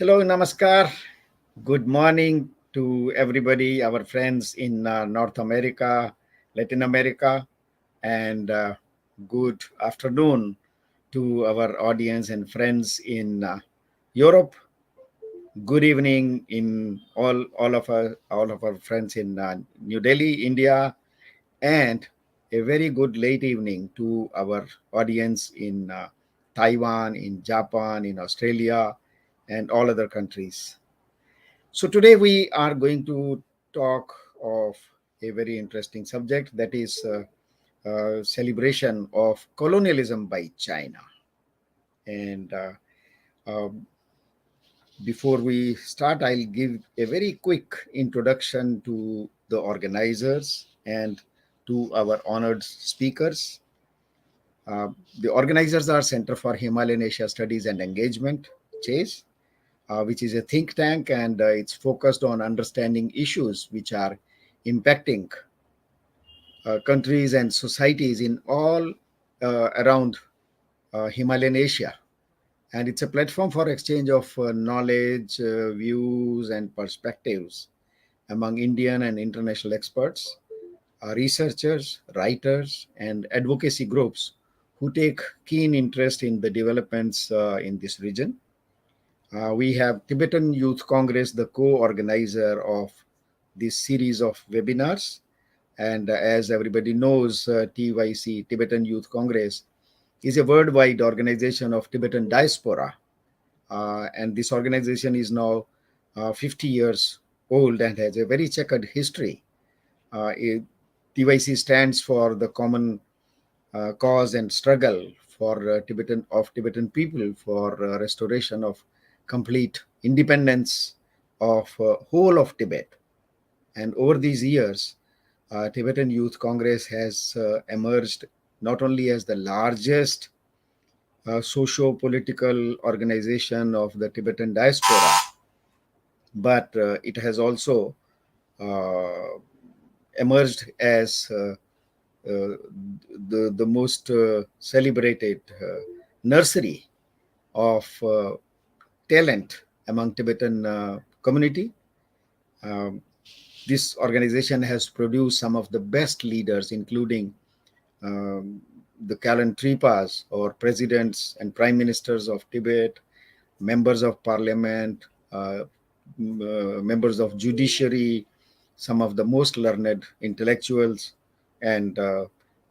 Hello, namaskar. Good morning to everybody, our friends in North America, Latin America, and good afternoon to our audience and friends in Europe. Good evening in all of our friends in New Delhi, India, and a very good late evening to our audience in Taiwan, in Japan, in Australia, and all other countries. So today we are going to talk of a very interesting subject, that is celebration of colonialism by China. And uh, before we start, I'll give a very quick introduction to the organizers and to our honored speakers. Uh, the organizers are Center for Himalayan Asia Studies and Engagement, CHASE, which is a think tank, and it's focused on understanding issues which are impacting countries and societies in all around Himalayan Asia. And it's a platform for exchange of knowledge, views, and perspectives among Indian and international experts, researchers, writers, and advocacy groups who take keen interest in the developments in this region. We have Tibetan Youth Congress, the co-organizer of this series of webinars. And as everybody knows, TYC, Tibetan Youth Congress, is a worldwide organization of Tibetan diaspora. And this organization is now 50 years old and has a very checkered history. TYC stands for the common cause and struggle for Tibetan people for restoration of complete independence of whole of Tibet. And over these years, Tibetan Youth Congress has emerged not only as the largest socio-political organization of the Tibetan diaspora, but it has also uh, emerged as the most celebrated nursery of talent among Tibetan community. Um, this organization has produced some of the best leaders, including um, the Kalan Tripas, or presidents and prime ministers of Tibet, members of parliament, members of judiciary, some of the most learned intellectuals, and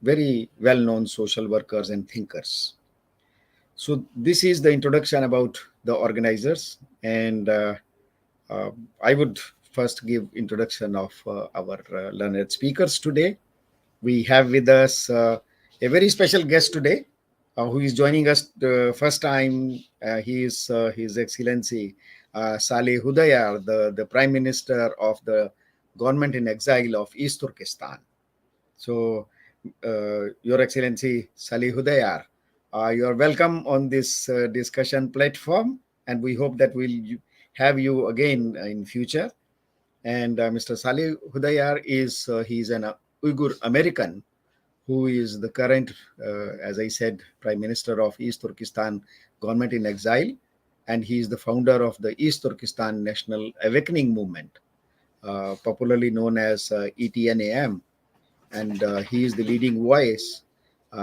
very well-known social workers and thinkers. So this is the introduction about the organizers, and uh, I would first give introduction of our learned speakers today. We have with us a very special guest today, who is joining us the first time. He is His Excellency Saleh Hudayar, the Prime Minister of the government in exile of East Turkestan. So, Your Excellency Saleh Hudayar, you are welcome on this discussion platform, and we hope that we'll have you again in future. And Mr. Saleh Hudayar he's an Uyghur American who is the current, as I said, Prime Minister of East Turkestan government in exile, and he is the founder of the East Turkestan National Awakening Movement, popularly known as ETNAM, and he is the leading voice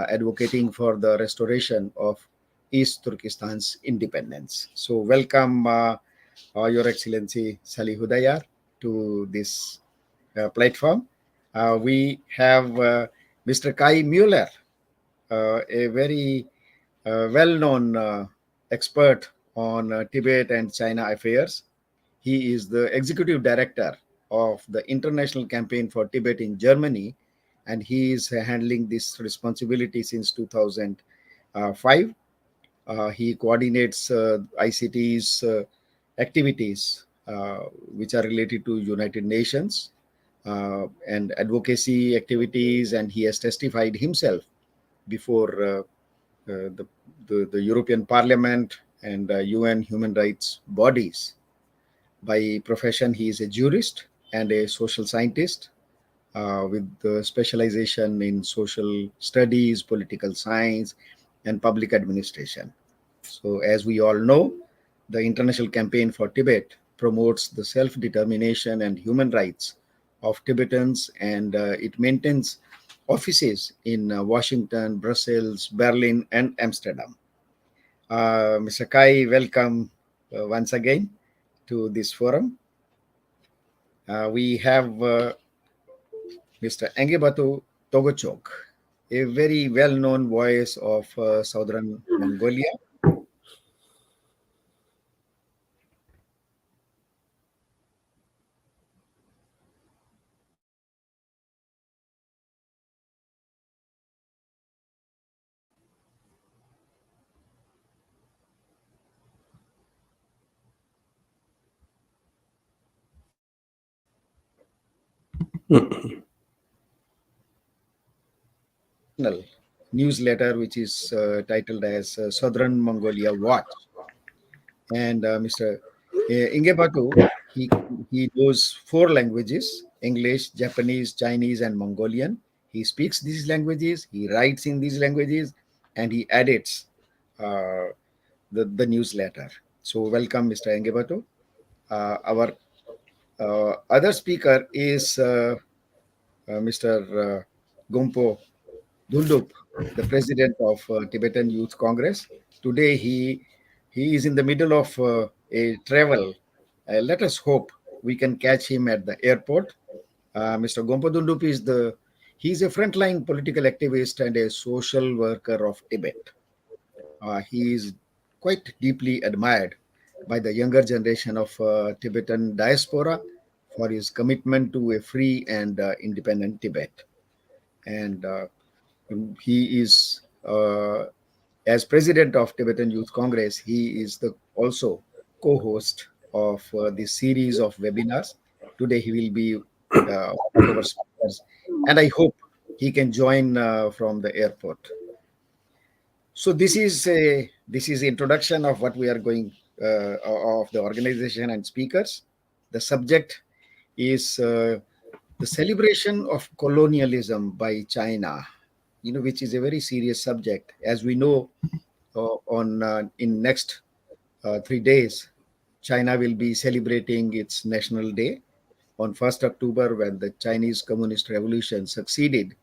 advocating for the restoration of East Turkestan's independence. So, welcome, Your Excellency Salih Hudayar, to this platform. We have Mr. Kai Mueller, a very well-known expert on Tibet and China affairs. He is the executive director of the International Campaign for Tibet in Germany, and he is handling this responsibility since 2005. He coordinates ICT's activities which are related to United Nations and advocacy activities, and he has testified himself before the European Parliament and UN human rights bodies. By profession, he is a jurist and a social scientist with specialization in social studies, political science, and public administration. So, as we all know, The International Campaign for Tibet promotes the self determination and human rights of Tibetans, and it maintains offices in Washington, Brussels, Berlin, and Amsterdam. Mr. Kai, welcome once again to this forum. We have Mr. Engebatu Togochok, a very well known voice of southern Mongolia. Newsletter which is titled as Southern Mongolia Watch. And Mr. Ingebatu, he knows four languages: English, Japanese, Chinese, and Mongolian. He speaks these languages, he writes in these languages, and he edits uh, the newsletter. So, welcome, Mr. Ingebatu. Our other speaker is Mr. Gompo Duldup, the president of Tibetan Youth Congress. Today he is in the middle of a travel. Let us hope we can catch him at the airport. Mr. Gompo Duldup is he's a frontline political activist and a social worker of Tibet. He is quite deeply admired by the younger generation of Tibetan diaspora for his commitment to a free and independent Tibet. And he is, as president of Tibetan Youth Congress, he is also co-host of this series of webinars. Today he will be one of our speakers, and I hope he can join from the airport. So this is introduction of what we are going of the organization and speakers. The subject is the celebration of colonialism by China, which is a very serious subject. As we know, on in next 3 days, China will be celebrating its National Day on 1st October, when the Chinese Communist Revolution succeeded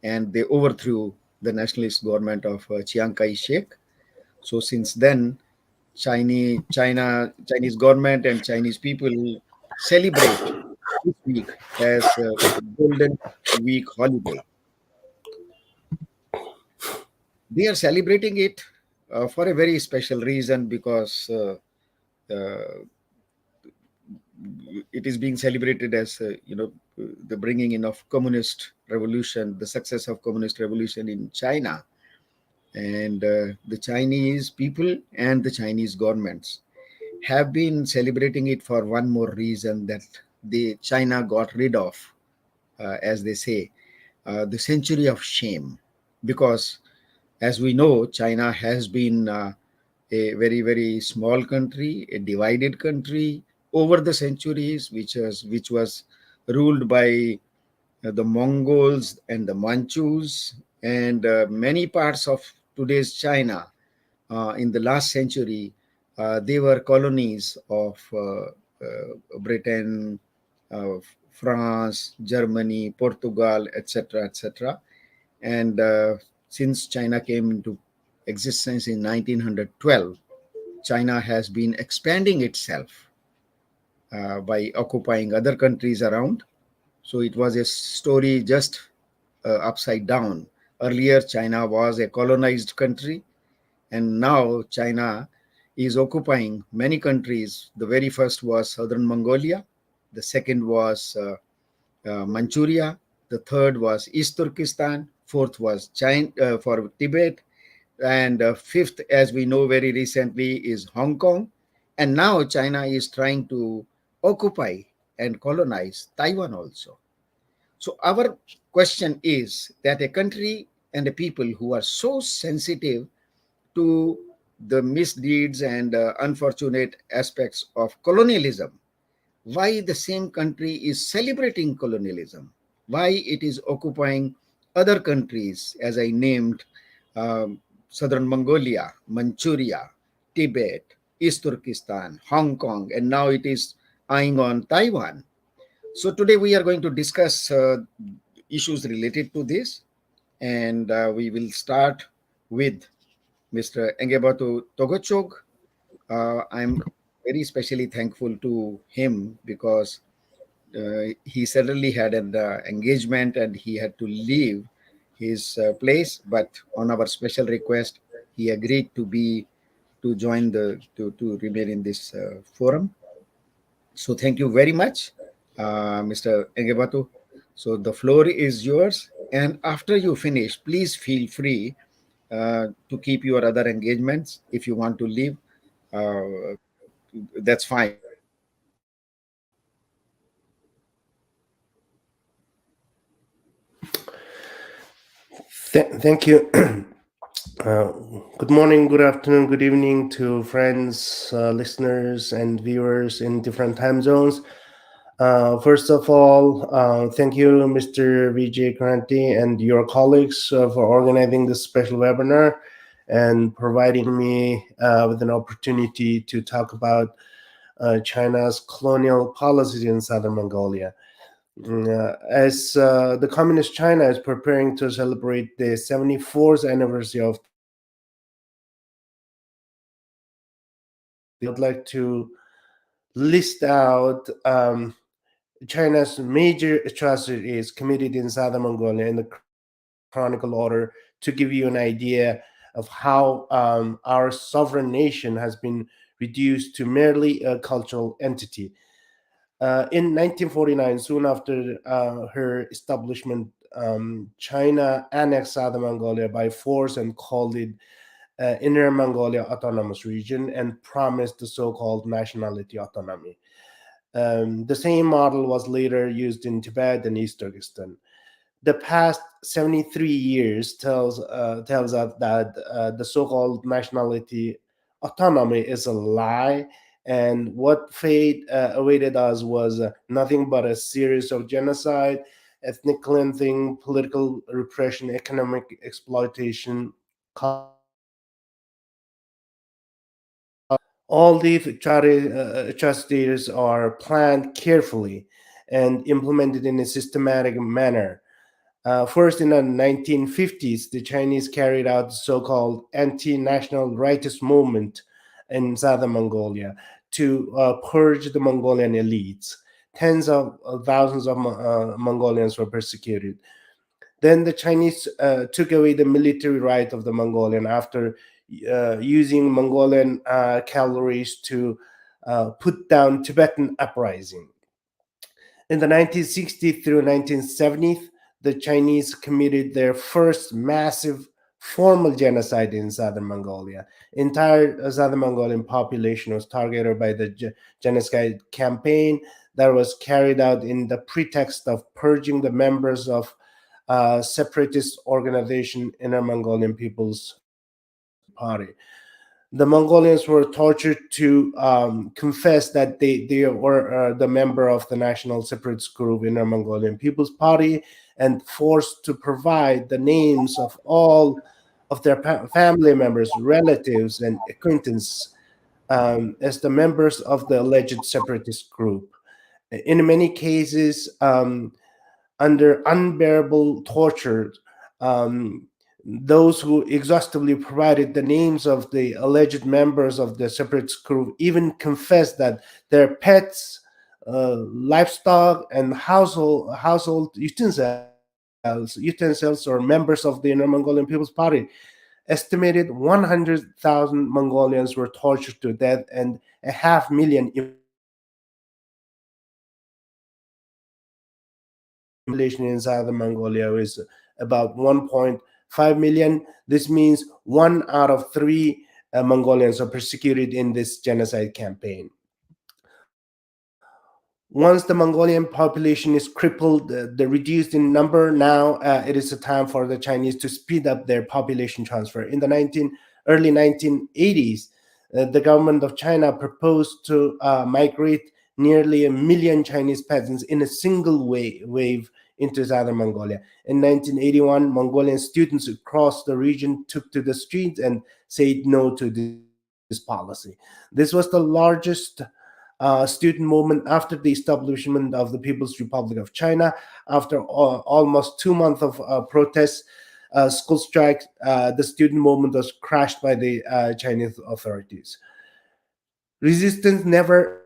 and they overthrew the nationalist government of Chiang Kai-shek. So since then, Chinese government and Chinese people celebrate this week as Golden Week holiday. They are celebrating it for a very special reason, because uh, it is being celebrated as the bringing in of communist revolution, the success of communist revolution in China, and the Chinese people and the Chinese governments have been celebrating it for one more reason, that the China got rid of, as they say, the century of shame. Because as we know, China has been a very, very small country, a divided country over the centuries, which was ruled by the Mongols and the Manchus, and many parts of today's China in the last century. They were colonies of Britain, uh, France, Germany, Portugal, etc., etc. And since China came into existence in 1912, China has been expanding itself by occupying other countries around. So it was a story just upside down. Earlier, China was a colonized country, and now China is occupying many countries. The very first was southern Mongolia, the second was Manchuria, the third was East Turkestan, fourth was China for Tibet, and fifth, as we know very recently, is Hong Kong. And now China is trying to occupy and colonize Taiwan also. So our question is that a country and a people who are so sensitive to the misdeeds and unfortunate aspects of colonialism, why the same country is celebrating colonialism, why it is occupying other countries, as I named, southern Mongolia, Manchuria, Tibet, East Turkistan, Hong Kong, and now it is eyeing on Taiwan. So today we are going to discuss issues related to this, and we will start with Mr. Engebatu Togochog. I'm very specially thankful to him because he suddenly had an engagement and he had to leave his place, but on our special request he agreed to join to remain in this forum. So thank you very much, Mr. Engebatu. So the floor is yours, and after you finish, please feel free to keep your other engagements. If you want to leave, uh, that's fine. Thank you. Uh, Good morning, good afternoon, good evening to friends, listeners, and viewers in different time zones. First of all, thank you, Mr. Vijay Kranti, and your colleagues for organizing this special webinar and providing me with an opportunity to talk about China's colonial policies in southern Mongolia. As the Communist China is preparing to celebrate the 74th anniversary of I would like to list out China's major atrocities committed in southern Mongolia in the chronological order to give you an idea of how our sovereign nation has been reduced to merely a cultural entity. In 1949, soon after her establishment, China annexed southern Mongolia by force and called it Inner Mongolia Autonomous Region and promised the so called nationality autonomy. The same model was later used in Tibet and East Turkestan. The past 73 years tells us that the so-called nationality autonomy is a lie, and what fate awaited us was nothing but a series of genocide, ethnic cleansing, political repression, economic exploitation, cultural genocide. All these atrocities are planned carefully and implemented in a systematic manner. First, in the 1950s, the Chinese carried out the so called anti national rightist movement in southern Mongolia to purge the Mongolian elites. Tens of thousands of Mongolians were persecuted. Then the Chinese took away the military right of the Mongolian after using Mongolian cavalries to put down Tibetan uprising. In the 1960s through 1970s, the Chinese committed their first massive formal genocide in southern Mongolia. Entire southern Mongolian population was targeted by the genocide campaign that was carried out in the pretext of purging the members of separatist organization Inner Mongolian People's Party. The Mongolians were tortured to confess that they were the member of the national separatist group Inner Mongolian People's Party and forced to provide the names of all of their family members, relatives, and acquaintances as the members of the alleged separatist group. In many cases, under unbearable torture, um, those who exhaustively provided the names of the alleged members of the separatist group even confessed that their pets, livestock, and household utensils or members of the Inner Mongolian People's Party. Estimated 100,000 Mongolians were tortured to death and a half million imprisoned. Population in southern Mongolia is about 1.5 million. This means 1 out of 3 Mongolians are persecuted in this genocide campaign. Once the Mongolian population is crippled, the reduced in number, now it is a time for the Chinese to speed up their population transfer. In the early 1980s, the government of China proposed to migrate nearly a million Chinese peasants in a single wave into southern Mongolia. In 1981, Mongolian students across the region took to the streets and said no to this policy. policy. This was the largest student movement after the establishment of the People's Republic of China. After almost 2 months of protests, school strikes, the student movement was crushed by the Chinese authorities. Resistance never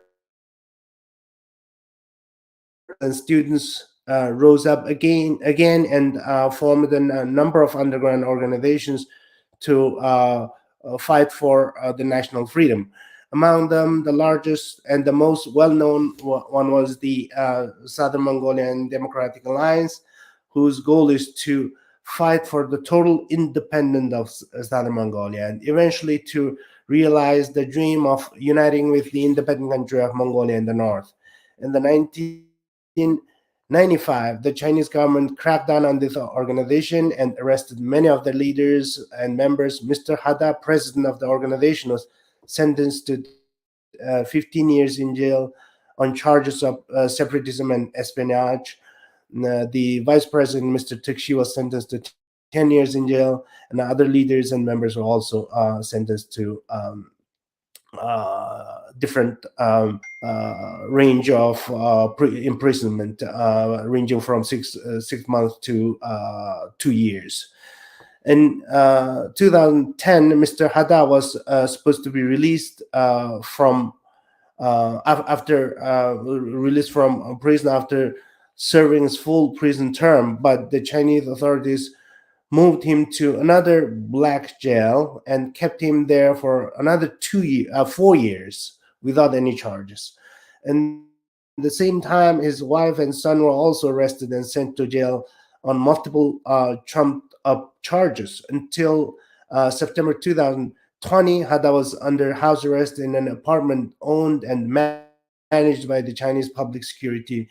and students rose up again, and formed a number of underground organizations to fight for the national freedom. Among them, the largest and the most well-known one was the Southern Mongolian Democratic Alliance, whose goal is to fight for the total independence of Southern Mongolia and eventually to realize the dream of uniting with the independent country of Mongolia in the north. In the 1995, the Chinese government cracked down on this organization and arrested many of the leaders and members. Mr. Hada, president of the organization, was sentenced to 15 years in jail on charges of separatism and espionage. The vice president, Mr. Tukshi, was sentenced to 10 years in jail, and other leaders and members were also sentenced to different range of imprisonment, ranging from 6 months to 2 years. In 2010, Mr. Hada was supposed to be released from after released from prison after serving his full prison term, but the Chinese authorities moved him to another black jail and kept him there for another 4 years without any charges. And at the same time, his wife and son were also arrested and sent to jail on multiple trumped up charges until September 2020. Hada was under house arrest in an apartment owned and managed by the Chinese Public Security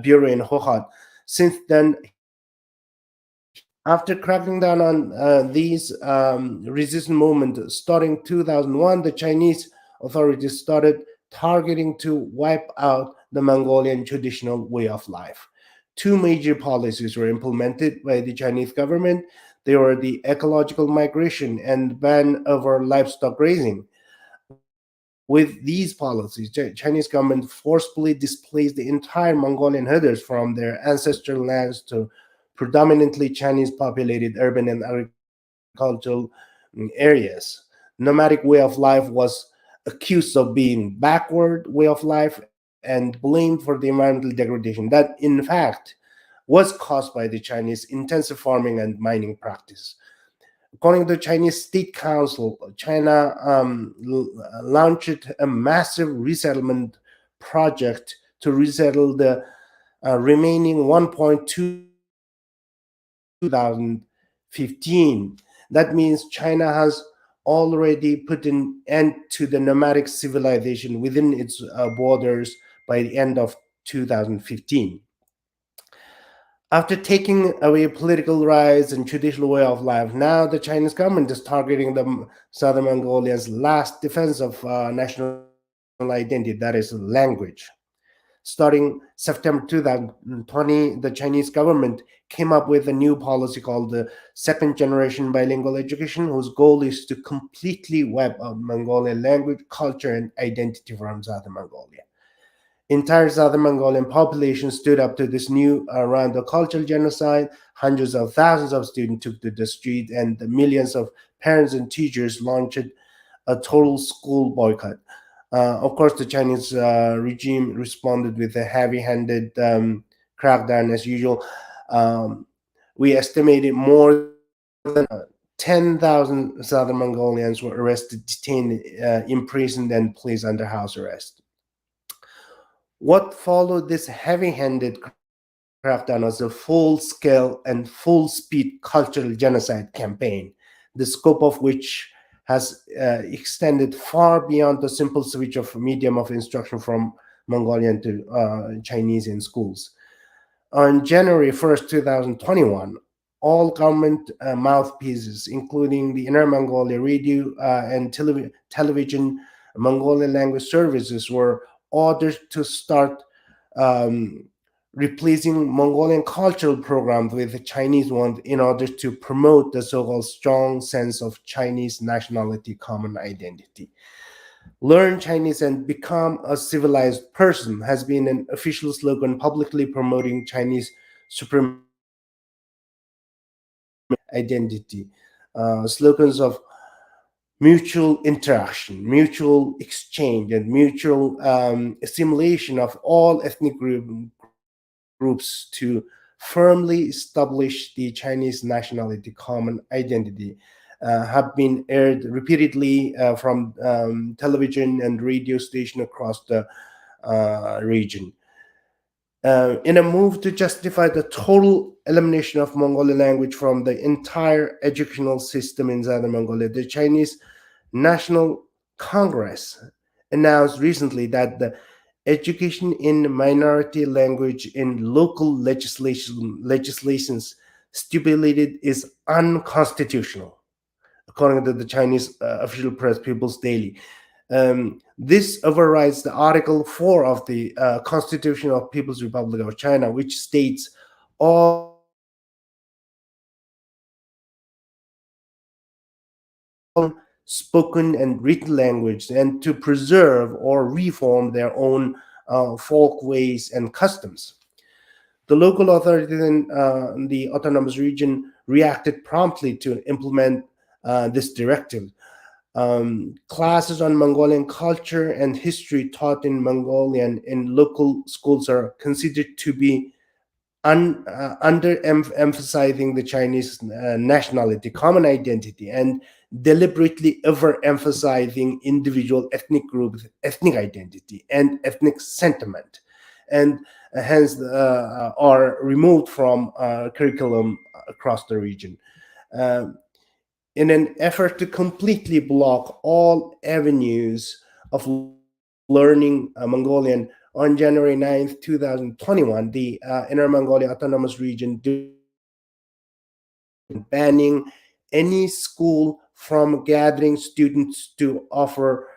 Bureau in Hohhot. Since then, he has been released. After cracking down on these resistance movements, starting 2001, the Chinese authorities started targeting to wipe out the Mongolian traditional way of life. Two major policies were implemented by the Chinese government. They were the ecological migration and ban over livestock raising. With these policies, Chinese government forcefully displaced the entire Mongolian herders from their ancestral lands to predominantly Chinese populated urban and agricultural areas. Nomadic way of life was accused of being backward way of life and blamed for the environmental degradation that in fact was caused by the Chinese intensive farming and mining practice. According to the Chinese State Council, China launched a massive resettlement project to resettle the remaining 1.2 million Uyghurs by 2015. That means China has already put an end to the nomadic civilization within its borders by the end of 2015. After taking away political rights and traditional way of life, now the Chinese government is targeting the Southern Mongolia's last defense of national identity, that is language. Starting September 2020, the Chinese government came up with a new policy called the second generation bilingual education, whose goal is to completely wipe out Mongolian language, culture, and identity from Southern Mongolia. Entire Southern Mongolian population stood up to this new round of cultural genocide. Hundreds of thousands of students took to the street, and the millions of parents and teachers launched a total school boycott. Of course, the Chinese regime responded with a heavy-handed crackdown as usual. Um, we estimated more than 10,000 Southern Mongolians were arrested, detained, imprisoned, and placed under house arrest. What followed this heavy-handed crackdown was a full-scale and full-speed cultural genocide campaign, the scope of which has extended far beyond the simple switch of medium of instruction from Mongolian to Chinese in schools. On January 1st, 2021, all government mouthpieces, including the Inner Mongolia Radio and television Mongolian language services, were ordered to start um, replacing Mongolian cultural programs with Chinese ones in order to promote the so-called strong sense of Chinese nationality, common identity. Learn Chinese and become a civilized person has been an official slogan publicly promoting Chinese supremacy and identity. Slogans of mutual interaction, mutual exchange, and mutual assimilation of all ethnic groups to firmly establish the Chinese nationality, common identity, have been aired repeatedly from television and radio station across the region. In a move to justify the total elimination of Mongolian language from the entire educational system in southern Mongolia, the Chinese National Congress announced recently that the education in minority language in local legislations stipulated is unconstitutional, according to the Chinese official press People's Daily. This overrides the Article 4 of the Constitution of People's Republic of China, which states all spoken and written language and to preserve or reform their own folkways and customs. The local authorities in the autonomous region reacted promptly to implement this directive. Classes on Mongolian culture and history taught in Mongolian in local schools are considered to be under emphasizing the Chinese nationality, common identity, and deliberately overemphasizing individual ethnic groups, ethnic identity, and ethnic sentiment, and hence are removed from curriculum across the region. Um, in an effort to completely block all avenues of learning Mongolian, on January 9th, 2021, the Inner Mongolia Autonomous Region banning any school from gathering students to offer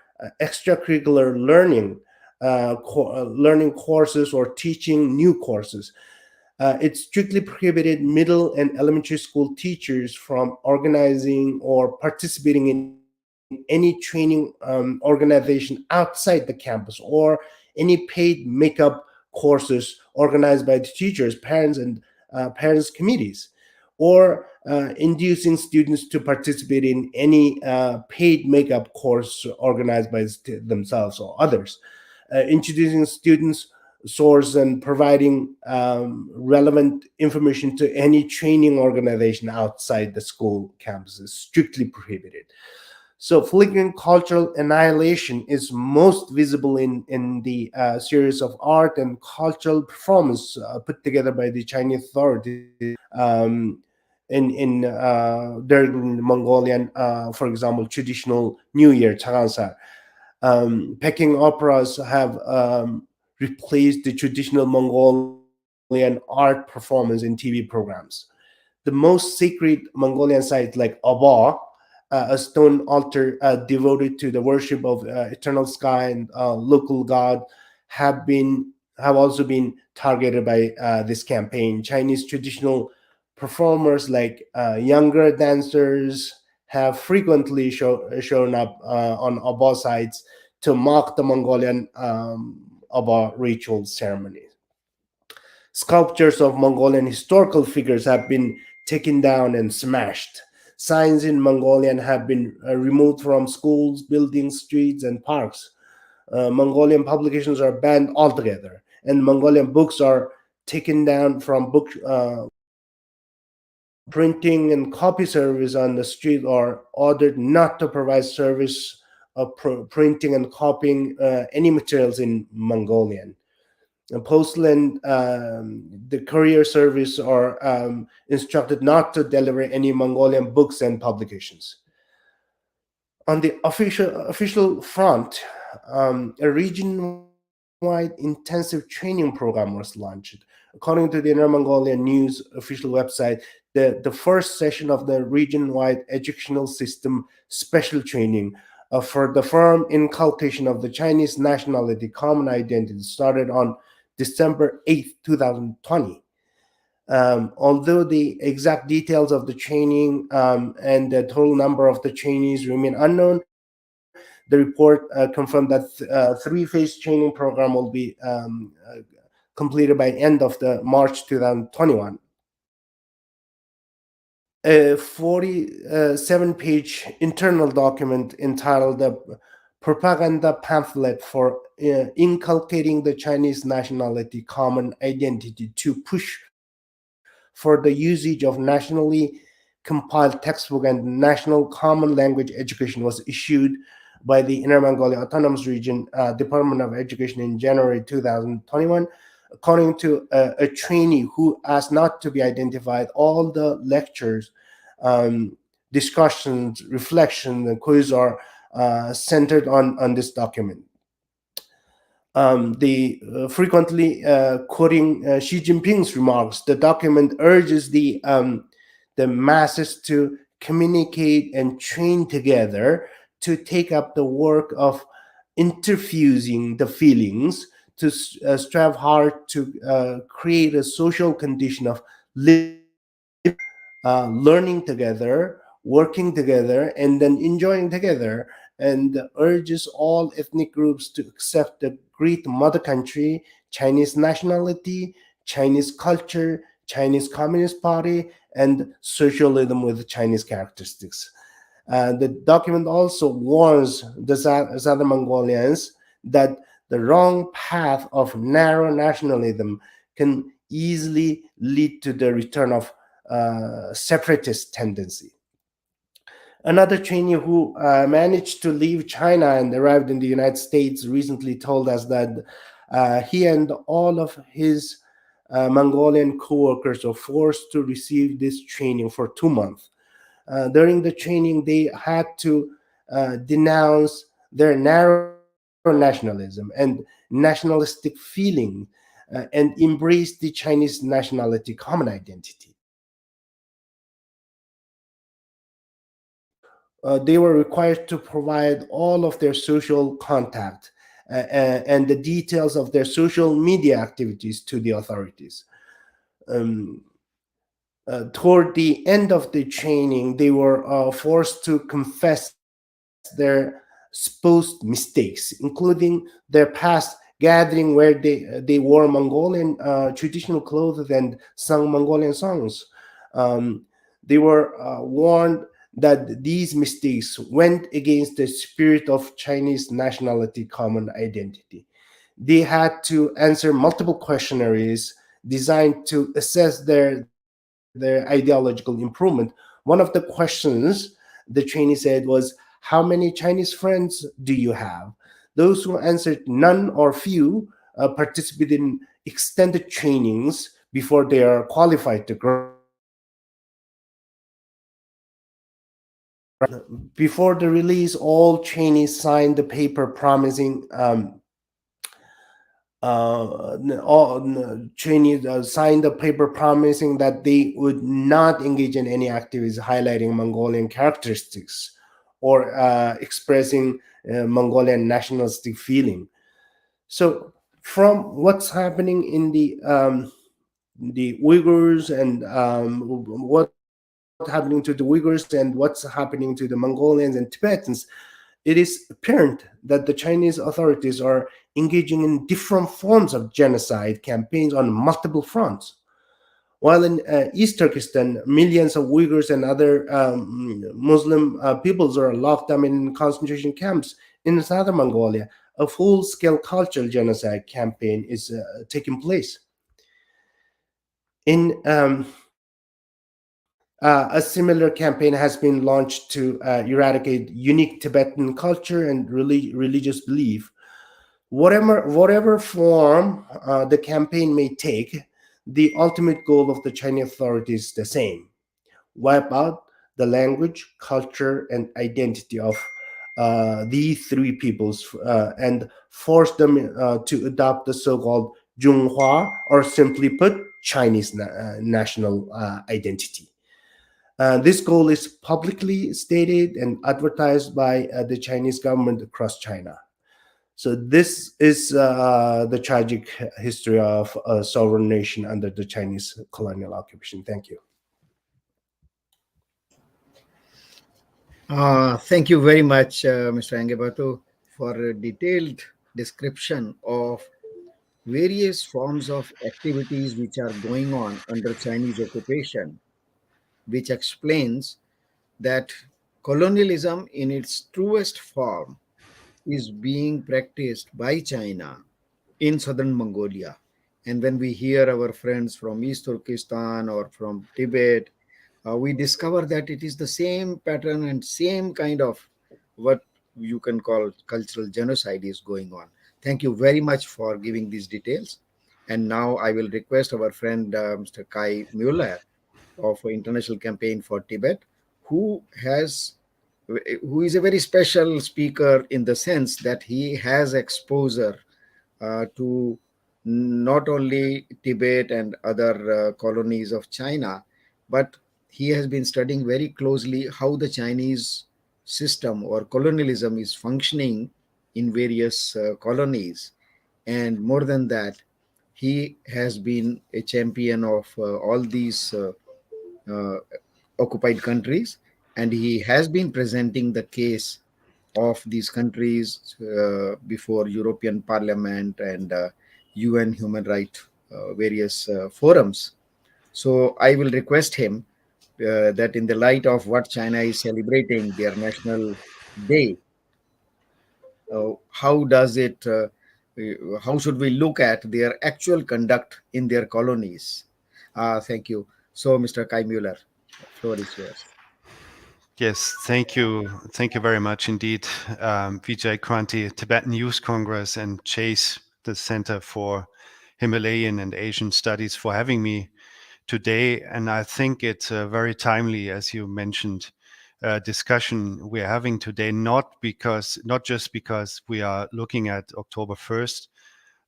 extracurricular learning courses or teaching new courses. It strictly prohibited middle and elementary school teachers from organizing or participating in any training organization outside the campus or any paid makeup courses organized by the teachers, parents, and parents' committees, or inducing students to participate in any paid makeup course organized by themselves or others, introducing students source and providing relevant information to any training organization outside the school campus is strictly prohibited. So flagrant cultural annihilation is most visible in the series of art and cultural performance put together by the Chinese authorities in during Mongolian, for example, traditional New Year, Chagansa. Peking operas have replaced the traditional Mongolian art performance in TV programs. The most sacred Mongolian sites like Aba, a stone altar devoted to the worship of eternal sky and local god, have also been targeted by this campaign. Chinese traditional performers like younger dancers have frequently shown up on Aba sites to mock the Mongolian Aba ritual ceremonies. Sculptures of Mongolian historical figures have been taken down and smashed. Signs in Mongolian have been removed from schools, buildings, streets, and parks. Mongolian publications are banned altogether, and Mongolian books are taken down from book printing and copy service on the street are ordered not to provide service of printing and copying any materials in Mongolian. Postal and the courier service are instructed not to deliver any Mongolian books and publications. On the official front, a region-wide intensive training program was launched. According to the Inner Mongolian News official website, the first session of the region-wide educational system special training for the firm inculcation of the Chinese nationality, common identity started on December 8th, 2020. Although the exact details of the training and the total number of the trainees remain unknown, the report confirmed that three-phase training program will be completed by end of the March 2021. A 47-page internal document entitled the Propaganda Pamphlet for Inculcating the Chinese Nationality Common Identity to Push for the Usage of Nationally Compiled Textbook and National Common Language Education was issued by the Inner Mongolia Autonomous Region Department of Education in January 2021. According to a trainee who asked not to be identified, all the lectures, discussions, reflections, and quiz are centered on this document. The frequently quoting Xi Jinping's remarks, the document urges the masses to communicate and train together, to take up the work of interfusing the feelings, to strive hard to create a social condition of living, learning together, working together, and then enjoying together, and urges all ethnic groups to accept the great mother country, Chinese nationality, Chinese culture, Chinese Communist Party, and socialism with Chinese characteristics. The document also warns the Southern Mongolians that the wrong path of narrow nationalism can easily lead to the return of separatist tendency. Another trainee who managed to leave China and arrived in the United States recently told us that he and all of his Mongolian co-workers were forced to receive this training for 2 months. During the training, they had to denounce their narrow nationalism and nationalistic feeling and embrace the Chinese nationality common identity. They were required to provide all of their social contact and the details of their social media activities to the authorities. Um, Toward the end of the training, they were forced to confess their supposed mistakes, including their past gathering where they wore Mongolian traditional clothes and sung Mongolian songs. Um, they were warned that these mistakes went against the spirit of Chinese nationality common identity. They had to answer multiple questionnaires designed to assess their ideological improvement. One of the questions the trainee said was, "How many Chinese friends do you have?" Those who answered none or few participate in extended trainings before they are qualified to graduate. Before the release, all trainees signed the paper promising all trainees signed a paper promising that they would not engage in any activities highlighting Mongolian characteristics or expressing Mongolian nationalistic feeling. So, from what's happening in the Uyghurs and what's happening to the Uyghurs and what's happening to the Mongolians and Tibetans, it is apparent that the Chinese authorities are engaging in different forms of genocide campaigns on multiple fronts. While in East Turkestan, millions of Uyghurs and other Muslim peoples are locked up in concentration camps in southern Mongolia, a full-scale cultural genocide campaign is taking place. In A similar campaign has been launched to eradicate unique Tibetan culture and religious belief. Whatever form the campaign may take, the ultimate goal of the Chinese authorities is the same: wipe out the language, culture, and identity of these three peoples and force them to adopt the so-called Zhonghua, or simply put, Chinese national identity. This goal is publicly stated and advertised by the Chinese government across China. So this is the tragic history of a sovereign nation under the Chinese colonial occupation. Thank you. Thank you very much, Mr. Angebatu, for a detailed description of various forms of activities which are going on under Chinese occupation, which explains that colonialism in its truest form is being practiced by China in southern Mongolia. And when we hear our friends from East Turkestan or from Tibet, we discover that it is the same pattern and same kind of what you can call cultural genocide is going on. Thank you very much for giving these details. And now I will request our friend Mr. Kai Mueller of International Campaign for Tibet, who has who is a very special speaker in the sense that he has exposure to not only Tibet and other colonies of China, but he has been studying very closely how the Chinese system or colonialism is functioning in various colonies. And more than that, he has been a champion of all these uh, occupied countries, and he has been presenting the case of these countries before European Parliament and UN human rights various forums. So I will request him that in the light of what China is celebrating their national day, how does it how should we look at their actual conduct in their colonies? Thank you. So, Mr. Kai Mueller, floor is yours. Yes, thank you. Thank you very much indeed, Vijay Kranti, Tibetan Youth Congress, and Chase, the Center for Himalayan and Asian Studies, for having me today. And I think it's very timely, as you mentioned, discussion we're having today, not just because we are looking at October 1st,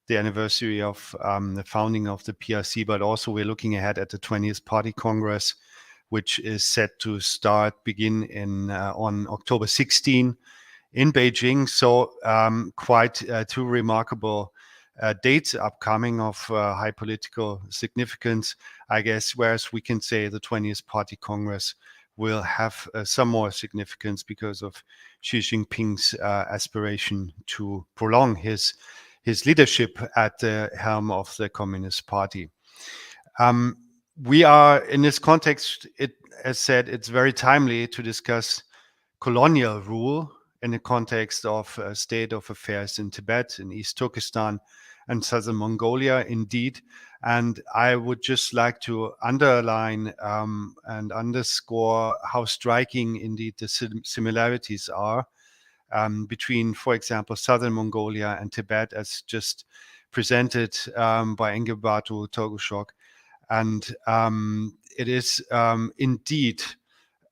the anniversary of the founding of the PRC, but also we're looking ahead at the 20th Party Congress, which is set to begin on October 16 in Beijing. So quite two remarkable dates upcoming of high political significance, I guess, whereas we can say the 20th Party Congress will have some more significance because of Xi Jinping's aspiration to prolong his leadership at the helm of the Communist Party. Um, we are in this context, as said, it's very timely to discuss colonial rule in the context of state of affairs in Tibet, in East Turkestan, and southern Mongolia, indeed. And I would just like to underline and underscore how striking indeed the similarities are between, for example, southern Mongolia and Tibet, as just presented by Engelbatu Togushok. And it is indeed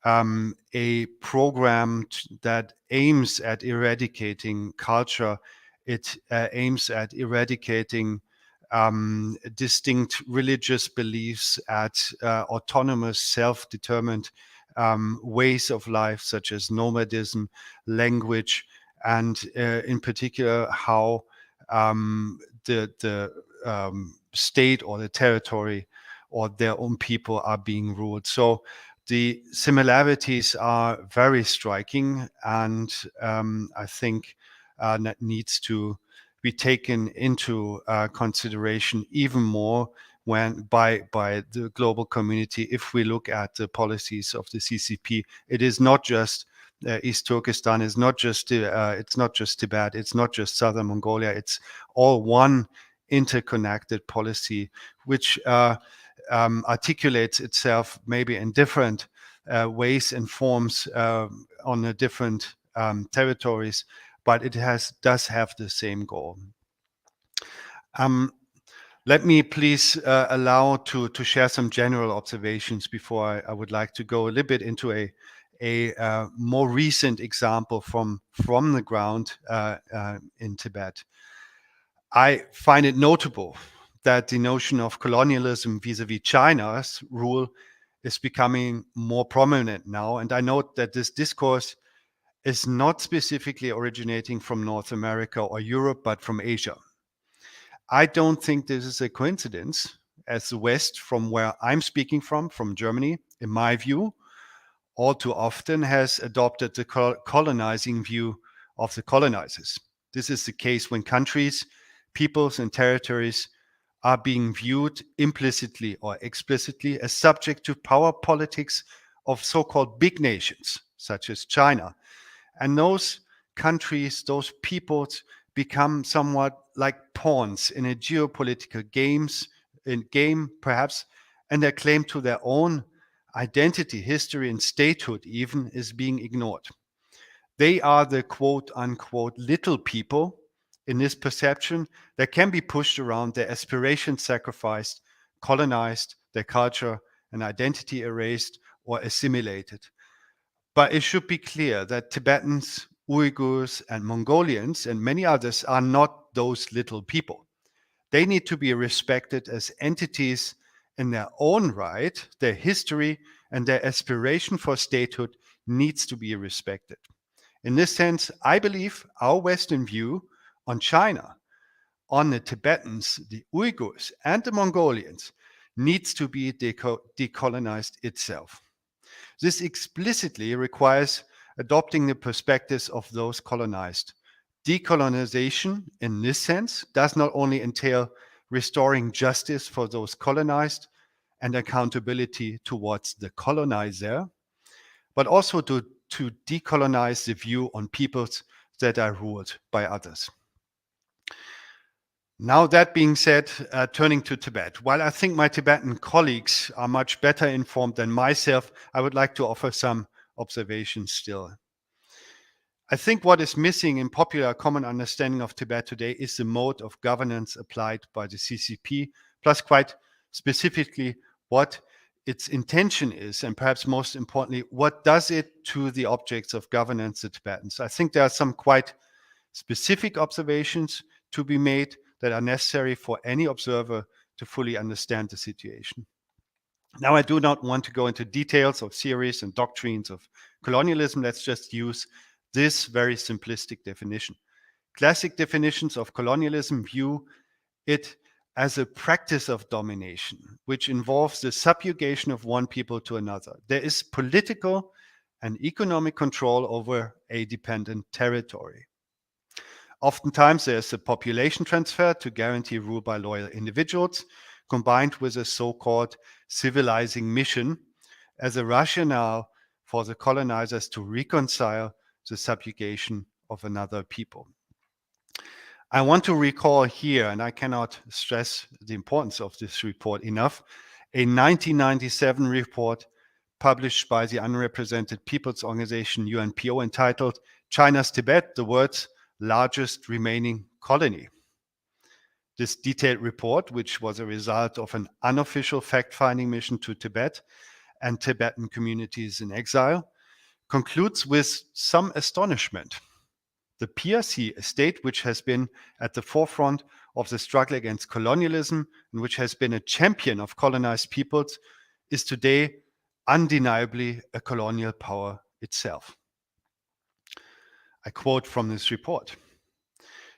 a program that aims at eradicating culture. It aims at eradicating distinct religious beliefs, at autonomous, self-determined ways of life, such as nomadism, language, and in particular how the state or the territory or their own people are being ruled. So the similarities are very striking, and I think that needs to be taken into consideration even more when by the global community. If we look at the policies of the CCP, it is not just East Turkestan, it's not just Tibet, it's not just southern Mongolia. It's all one interconnected policy, which articulates itself maybe in different ways and forms on the different territories, but it does have the same goal. Let me please allow to share some general observations before I would like to go a little bit into a more recent example from the ground in Tibet. I find it notable that the notion of colonialism vis-a-vis China's rule is becoming more prominent now. And I note that this discourse is not specifically originating from North America or Europe, but from Asia. I don't think this is a coincidence, as the West, from where I'm speaking from Germany, in my view, all too often has adopted the colonizing view of the colonizers. This is the case when countries, peoples, and territories are being viewed implicitly or explicitly as subject to power politics of so-called big nations, such as China. And those countries, those peoples become somewhat like pawns in a geopolitical game perhaps, and their claim to their own identity, history, and statehood even is being ignored. They are the quote unquote little people in this perception that can be pushed around, their aspirations sacrificed, colonized, their culture and identity erased or assimilated. But it should be clear that Tibetans, Uyghurs, and Mongolians, and many others, are not those little people. They need to be respected as entities in their own right. Their history and their aspiration for statehood needs to be respected. In this sense, I believe our Western view on China, on the Tibetans, the Uyghurs, and the Mongolians needs to be decolonized itself. This explicitly requires adopting the perspectives of those colonized. Decolonization, in this sense, does not only entail restoring justice for those colonized and accountability towards the colonizer, but also to decolonize the view on peoples that are ruled by others. Now, that being said, turning to Tibet, while I think my Tibetan colleagues are much better informed than myself, I would like to offer some observations still. I think what is missing in popular common understanding of Tibet today is the mode of governance applied by the CCP, plus quite specifically what its intention is, and perhaps most importantly, what does it to the objects of governance, the Tibetans. I think there are some quite specific observations to be made that are necessary for any observer to fully understand the situation. Now, I do not want to go into details of theories and doctrines of colonialism. Let's just use this very simplistic definition. Classic definitions of colonialism view it as a practice of domination, which involves the subjugation of one people to another. There is political and economic control over a dependent territory. Oftentimes, there's a population transfer to guarantee rule by loyal individuals, combined with a so-called civilizing mission as a rationale for the colonizers to reconcile the subjugation of another people. I want to recall here, and I cannot stress the importance of this report enough, a 1997 report published by the Unrepresented Peoples Organization, UNPO, entitled China's Tibet, the world's largest remaining colony. This detailed report, which was a result of an unofficial fact-finding mission to Tibet and Tibetan communities in exile, concludes with some astonishment. The PRC, a state which has been at the forefront of the struggle against colonialism and which has been a champion of colonized peoples, is today undeniably a colonial power itself. I quote from this report.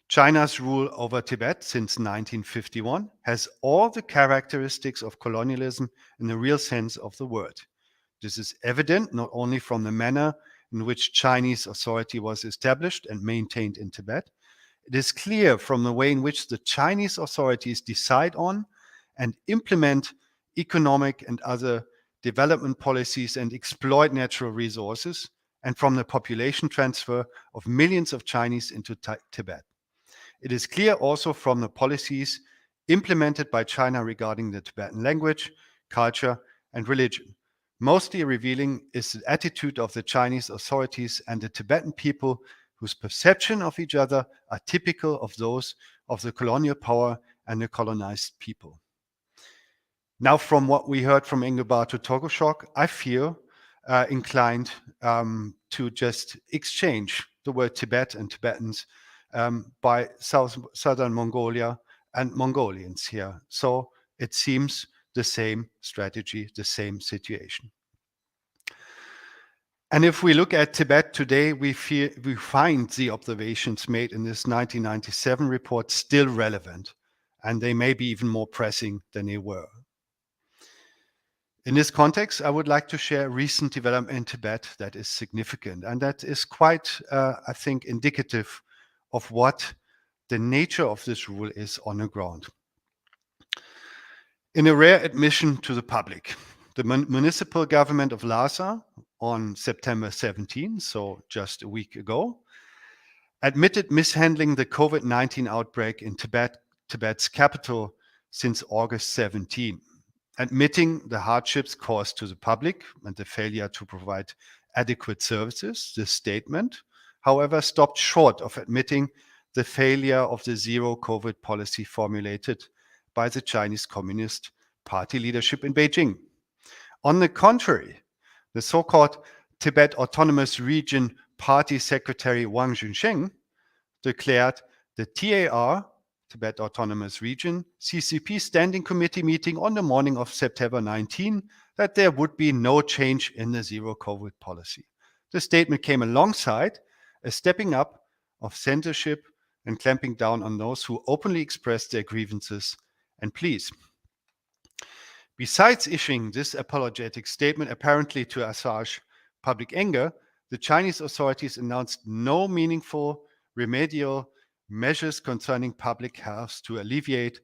China's rule over Tibet since 1951 has all the characteristics of colonialism in the real sense of the word. This is evident not only from the manner in which Chinese authority was established and maintained in Tibet. It is clear from the way in which the Chinese authorities decide on and implement economic and other development policies and exploit natural resources, and from the population transfer of millions of Chinese into Tibet. It is clear also from the policies implemented by China regarding the Tibetan language, culture, and religion. Mostly revealing is the attitude of the Chinese authorities and the Tibetan people, whose perception of each other are typical of those of the colonial power and the colonized people. Now, from what we heard from Ingebar to Togoshok, I feel inclined to just exchange the word Tibet and Tibetans by southern Mongolia and Mongolians here. So it seems the same strategy, the same situation. And if we look at Tibet today, we find the observations made in this 1997 report still relevant, and they may be even more pressing than they were. In this context, I would like to share a recent development in Tibet that is significant, and that is quite, I think, indicative of what the nature of this rule is on the ground. In a rare admission to the public, the municipal government of Lhasa on September 17, so just a week ago, admitted mishandling the COVID-19 outbreak in Tibet's capital since August 17, admitting the hardships caused to the public and the failure to provide adequate services. This statement, however, stopped short of admitting the failure of the zero COVID policy formulated by the Chinese Communist Party leadership in Beijing. On the contrary, the so-called Tibet Autonomous Region Party Secretary Wang Junsheng declared the TAR, Tibet Autonomous Region, CCP Standing Committee meeting on the morning of September 19 that there would be no change in the zero COVID policy. The statement came alongside a stepping up of censorship and clamping down on those who openly expressed their grievances and pleas. Besides issuing this apologetic statement, apparently to assuage public anger, the Chinese authorities announced no meaningful remedial measures concerning public health to alleviate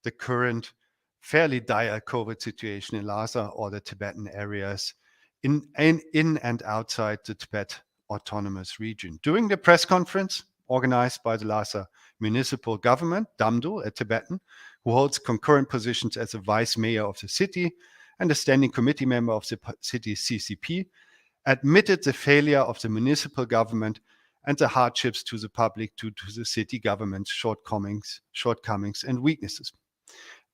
the current fairly dire COVID situation in Lhasa or the Tibetan areas in and outside the Tibet Autonomous Region. During the press conference organized by the Lhasa municipal government, Damdul, a Tibetan, who holds concurrent positions as a vice mayor of the city and a standing committee member of the city's CCP, admitted the failure of the municipal government and the hardships to the public due to the city government's shortcomings and weaknesses.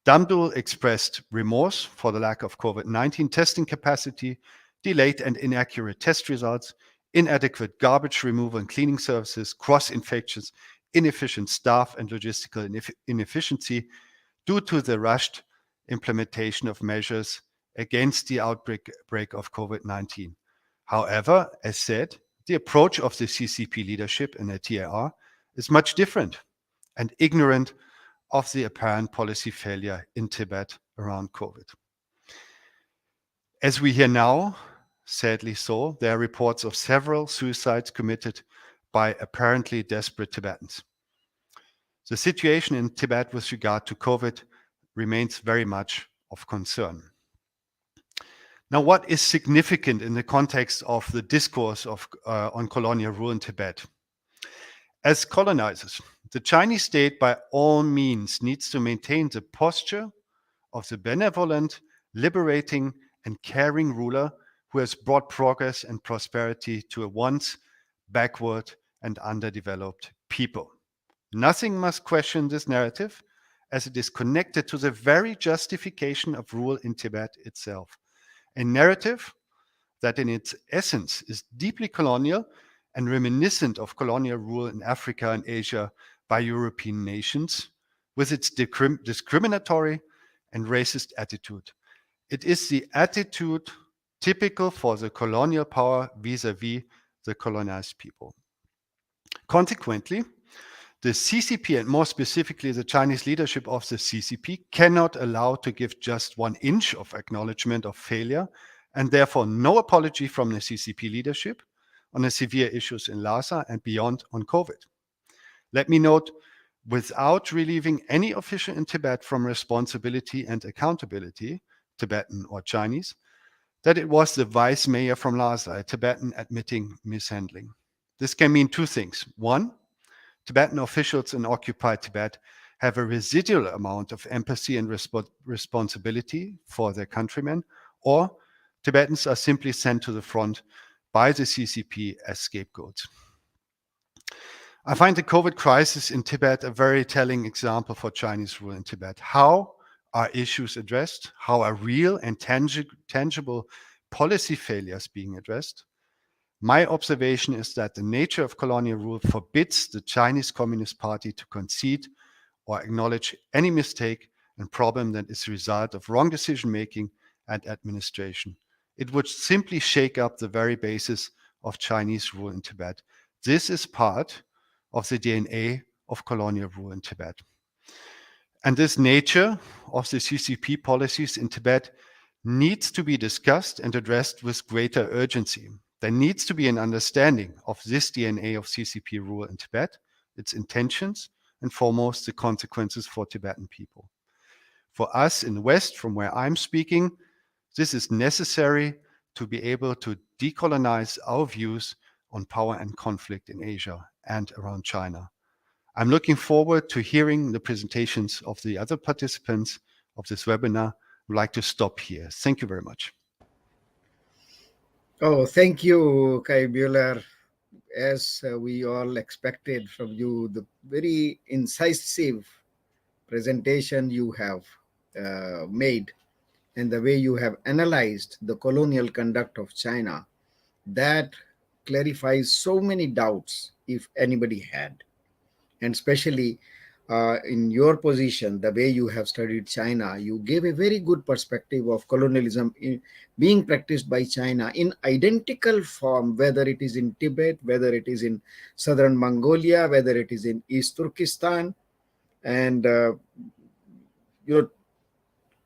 Damdul expressed remorse for the lack of COVID-19 testing capacity, delayed and inaccurate test results, inadequate garbage removal and cleaning services, cross-infections, inefficient staff, and logistical inefficiency due to the rushed implementation of measures against the outbreak of COVID-19. However, as said, the approach of the CCP leadership in the TAR is much different and ignorant of the apparent policy failure in Tibet around COVID. As we hear now, sadly so, there are reports of several suicides committed by apparently desperate Tibetans. The situation in Tibet with regard to COVID remains very much of concern. Now, what is significant in the context of the discourse on colonial rule in Tibet? As colonizers, the Chinese state by all means needs to maintain the posture of the benevolent, liberating, and caring ruler who has brought progress and prosperity to a once backward and underdeveloped people. Nothing must question this narrative, as it is connected to the very justification of rule in Tibet itself. A narrative that in its essence is deeply colonial and reminiscent of colonial rule in Africa and Asia by European nations, with its discriminatory and racist attitude. It is the attitude typical for the colonial power vis-à-vis the colonized people. Consequently, the CCP, and more specifically the Chinese leadership of the CCP, cannot allow to give just 1 inch of acknowledgement of failure, and therefore no apology from the CCP leadership on the severe issues in Lhasa and beyond on COVID. Let me note, without relieving any official in Tibet from responsibility and accountability, Tibetan or Chinese, that it was the vice mayor from Lhasa, a Tibetan, admitting mishandling. This can mean 2 things. 1, Tibetan officials in occupied Tibet have a residual amount of empathy and responsibility for their countrymen, or Tibetans are simply sent to the front by the CCP as scapegoats. I find the COVID crisis in Tibet a very telling example for Chinese rule in Tibet. How are issues addressed? How are real and tangible policy failures being addressed? My observation is that the nature of colonial rule forbids the Chinese Communist Party to concede or acknowledge any mistake and problem that is a result of wrong decision-making and administration. It would simply shake up the very basis of Chinese rule in Tibet. This is part of the DNA of colonial rule in Tibet. And this nature of the CCP policies in Tibet needs to be discussed and addressed with greater urgency. There needs to be an understanding of this DNA of CCP rule in Tibet, its intentions, and foremost, the consequences for Tibetan people. For us in the West, from where I'm speaking, this is necessary to be able to decolonize our views on power and conflict in Asia and around China. I'm looking forward to hearing the presentations of the other participants of this webinar. I'd like to stop here. Thank you very much. Oh, thank you, Kai Bueller. As we all expected from you, the very incisive presentation you have made and the way you have analyzed the colonial conduct of China, that clarifies so many doubts if anybody had. And especially in your position, the way you have studied China, you gave a very good perspective of colonialism being practiced by China in identical form, whether it is in Tibet, whether it is in southern Mongolia, whether it is in East Turkestan. And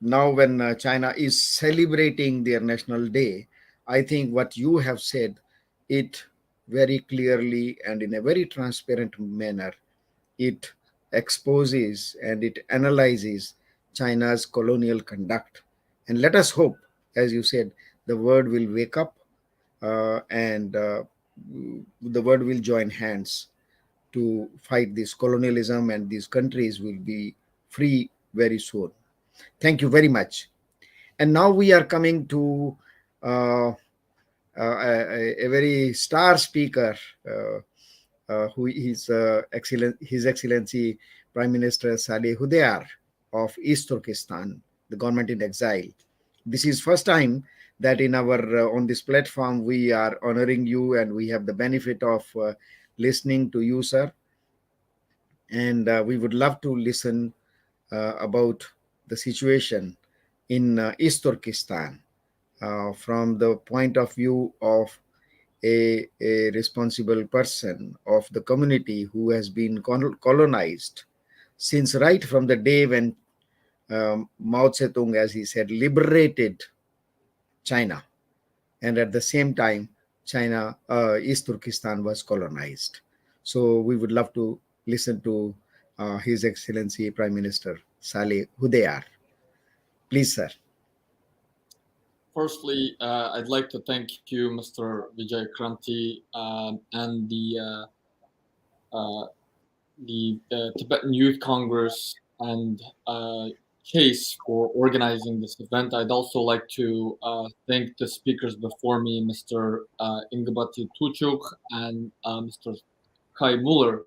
now when China is celebrating their national day, I think what you have said, it very clearly and in a very transparent manner, it exposes and it analyzes China's colonial conduct. And let us hope, as you said, the world will wake up and the world will join hands to fight this colonialism, and these countries will be free very soon. Thank you very much. And now we are coming to a very star speaker, who is His Excellency Prime Minister Saleh Hudayar of East Turkestan, the government in exile. This is first time that in our on this platform we are honoring you, and we have the benefit of listening to you, sir. And we would love to listen about the situation in East Turkestan from the point of view of a responsible person of the community who has been colonized since right from the day when Mao Zedong, as he said, liberated China. And at the same time, East Turkestan was colonized. So we would love to listen to His Excellency Prime Minister Saleh Hudayar. Please, sir. Firstly, I'd like to thank you, Mr. Vijay Kranti, and the Tibetan Youth Congress and Chase for organizing this event. I'd also like to thank the speakers before me, Mr. Ingabati Tuchuk and Mr. Kai Muller,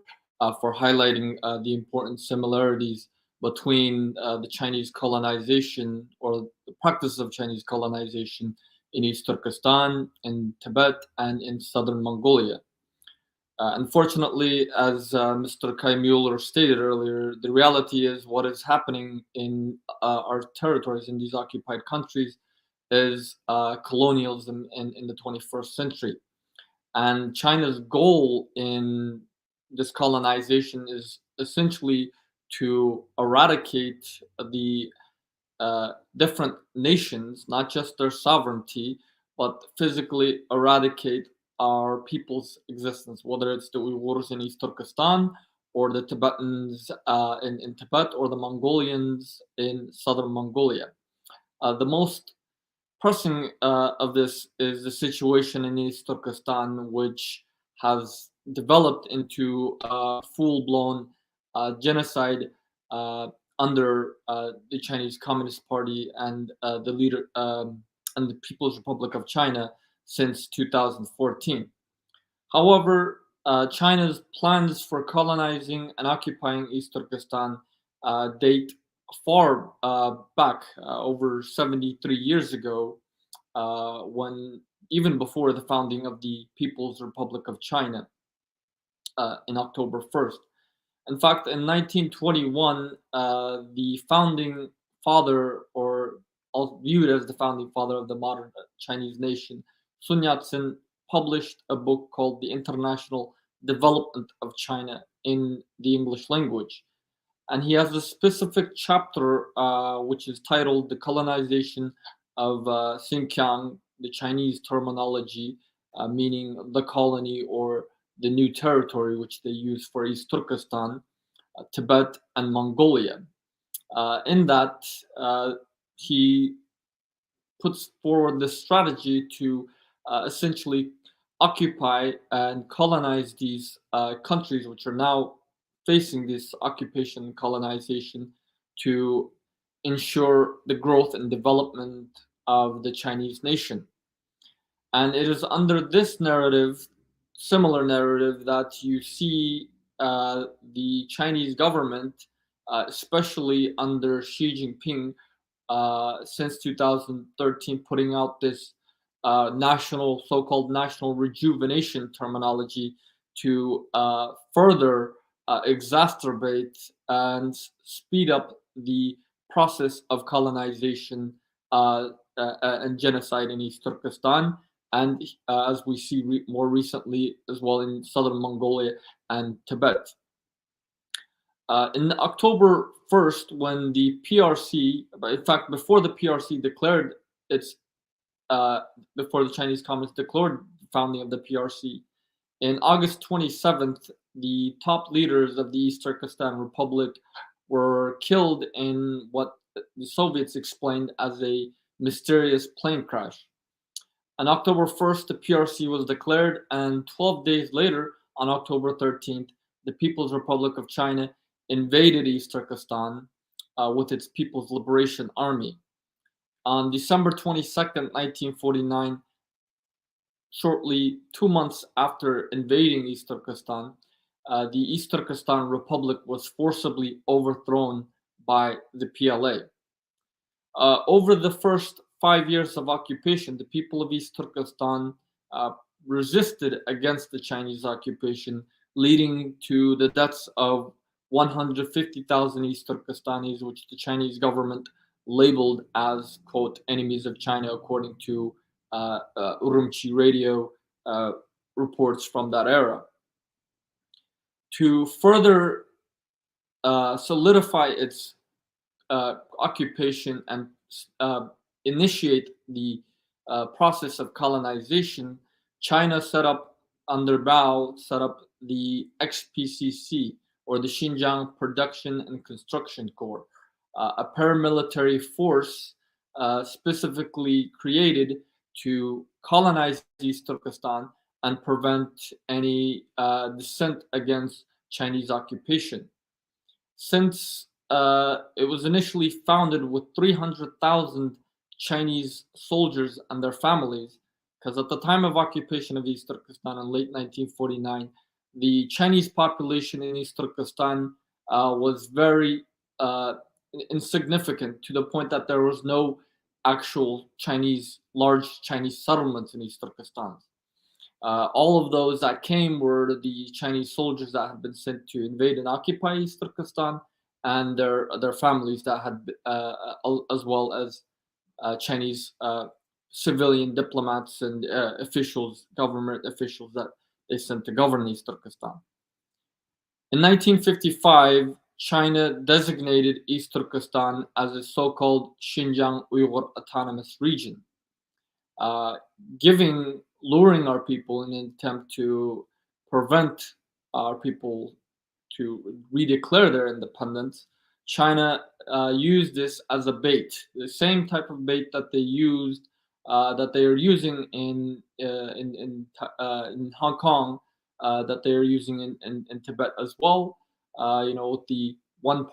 for highlighting the important similarities between the Chinese colonization or the practice of Chinese colonization in East Turkestan, in Tibet, and in southern Mongolia. Unfortunately, as Mr. Kai Mueller stated earlier, the reality is what is happening in our territories in these occupied countries is colonialism in the 21st century. And China's goal in this colonization is essentially to eradicate the different nations, not just their sovereignty, but physically eradicate our people's existence, whether it's the Uyghurs in East Turkestan or the Tibetans in Tibet or the Mongolians in southern Mongolia. The most pressing of this is the situation in East Turkestan, which has developed into a full-blown genocide under the Chinese Communist Party and the leader and the People's Republic of China since 2014. However, China's plans for colonizing and occupying East Turkestan date far back, over 73 years ago, when even before the founding of the People's Republic of China in October 1st. In fact, in 1921, the founding father, or viewed as the founding father of the modern Chinese nation, Sun Yat-sen, published a book called The International Development of China in the English language. And he has a specific chapter which is titled The Colonization of Xinjiang, the Chinese terminology, meaning the colony or the new territory, which they use for East Turkestan, Tibet, and Mongolia. In that, he puts forward this strategy to essentially occupy and colonize these countries, which are now facing this occupation and colonization, to ensure the growth and development of the Chinese nation. And it is under this narrative, similar narrative, that you see the Chinese government, especially under Xi Jinping, since 2013, putting out this so-called national rejuvenation terminology to further exacerbate and speed up the process of colonization and genocide in East Turkestan, and as we see more recently as well in southern Mongolia and Tibet. In October 1st, when the PRC, in fact, before the PRC declared its, before the Chinese Communists declared the founding of the PRC, in August 27th, the top leaders of the East Turkestan Republic were killed in what the Soviets explained as a mysterious plane crash. On October 1st, the PRC was declared, and 12 days later, on October 13th, the People's Republic of China invaded East Turkestan with its People's Liberation Army. On December 22nd, 1949, shortly 2 months after invading East Turkestan, the East Turkestan Republic was forcibly overthrown by the PLA. Over the first 5 years of occupation, the people of East Turkestan resisted against the Chinese occupation, leading to the deaths of 150,000 East Turkestanis, which the Chinese government labeled as, quote, enemies of China, according to Urumqi radio reports from that era. To further solidify its occupation and initiate the process of colonization, China set up the XPCC, or the Xinjiang Production and Construction Corps, a paramilitary force specifically created to colonize East Turkestan and prevent any dissent against Chinese occupation. Since it was initially founded with 300,000 Chinese soldiers and their families, because at the time of occupation of East Turkestan in late 1949, the Chinese population in East Turkestan was very insignificant, to the point that there was no actual large Chinese settlements in East Turkestan. All of those that came were the Chinese soldiers that had been sent to invade and occupy East Turkestan, and their families that had, as well as Chinese civilian diplomats and officials, government officials that they sent to govern East Turkestan. In 1955, China designated East Turkestan as a so-called Xinjiang Uyghur Autonomous Region, luring our people in an attempt to prevent our people to redeclare their independence. China used this as a bait, the same type of bait that they are using in Hong Kong, that they are using in Tibet as well. With the one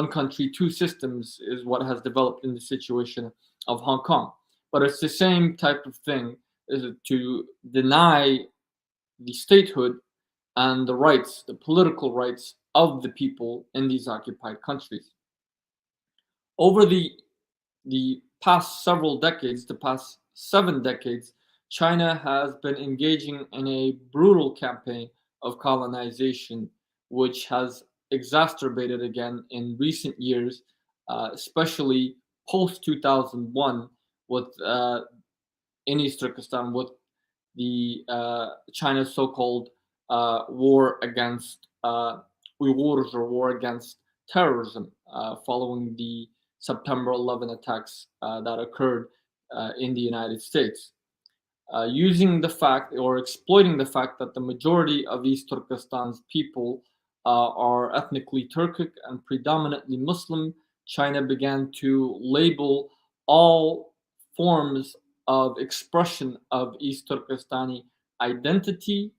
country, two systems is what has developed in the situation of Hong Kong. But it's the same type of thing, is to deny the statehood and the rights, the political rights of the people in these occupied countries. Over the past several decades, the past 7 decades, China has been engaging in a brutal campaign of colonization, which has exacerbated again in recent years, especially post 2001, with in East Turkestan with the China's so-called war against Uyghurs, or war against terrorism, following the September 11 attacks that occurred in the United States. Using the fact, or exploiting the fact, that the majority of East Turkestan's people are ethnically Turkic and predominantly Muslim, China began to label all forms of expression of East Turkestani identity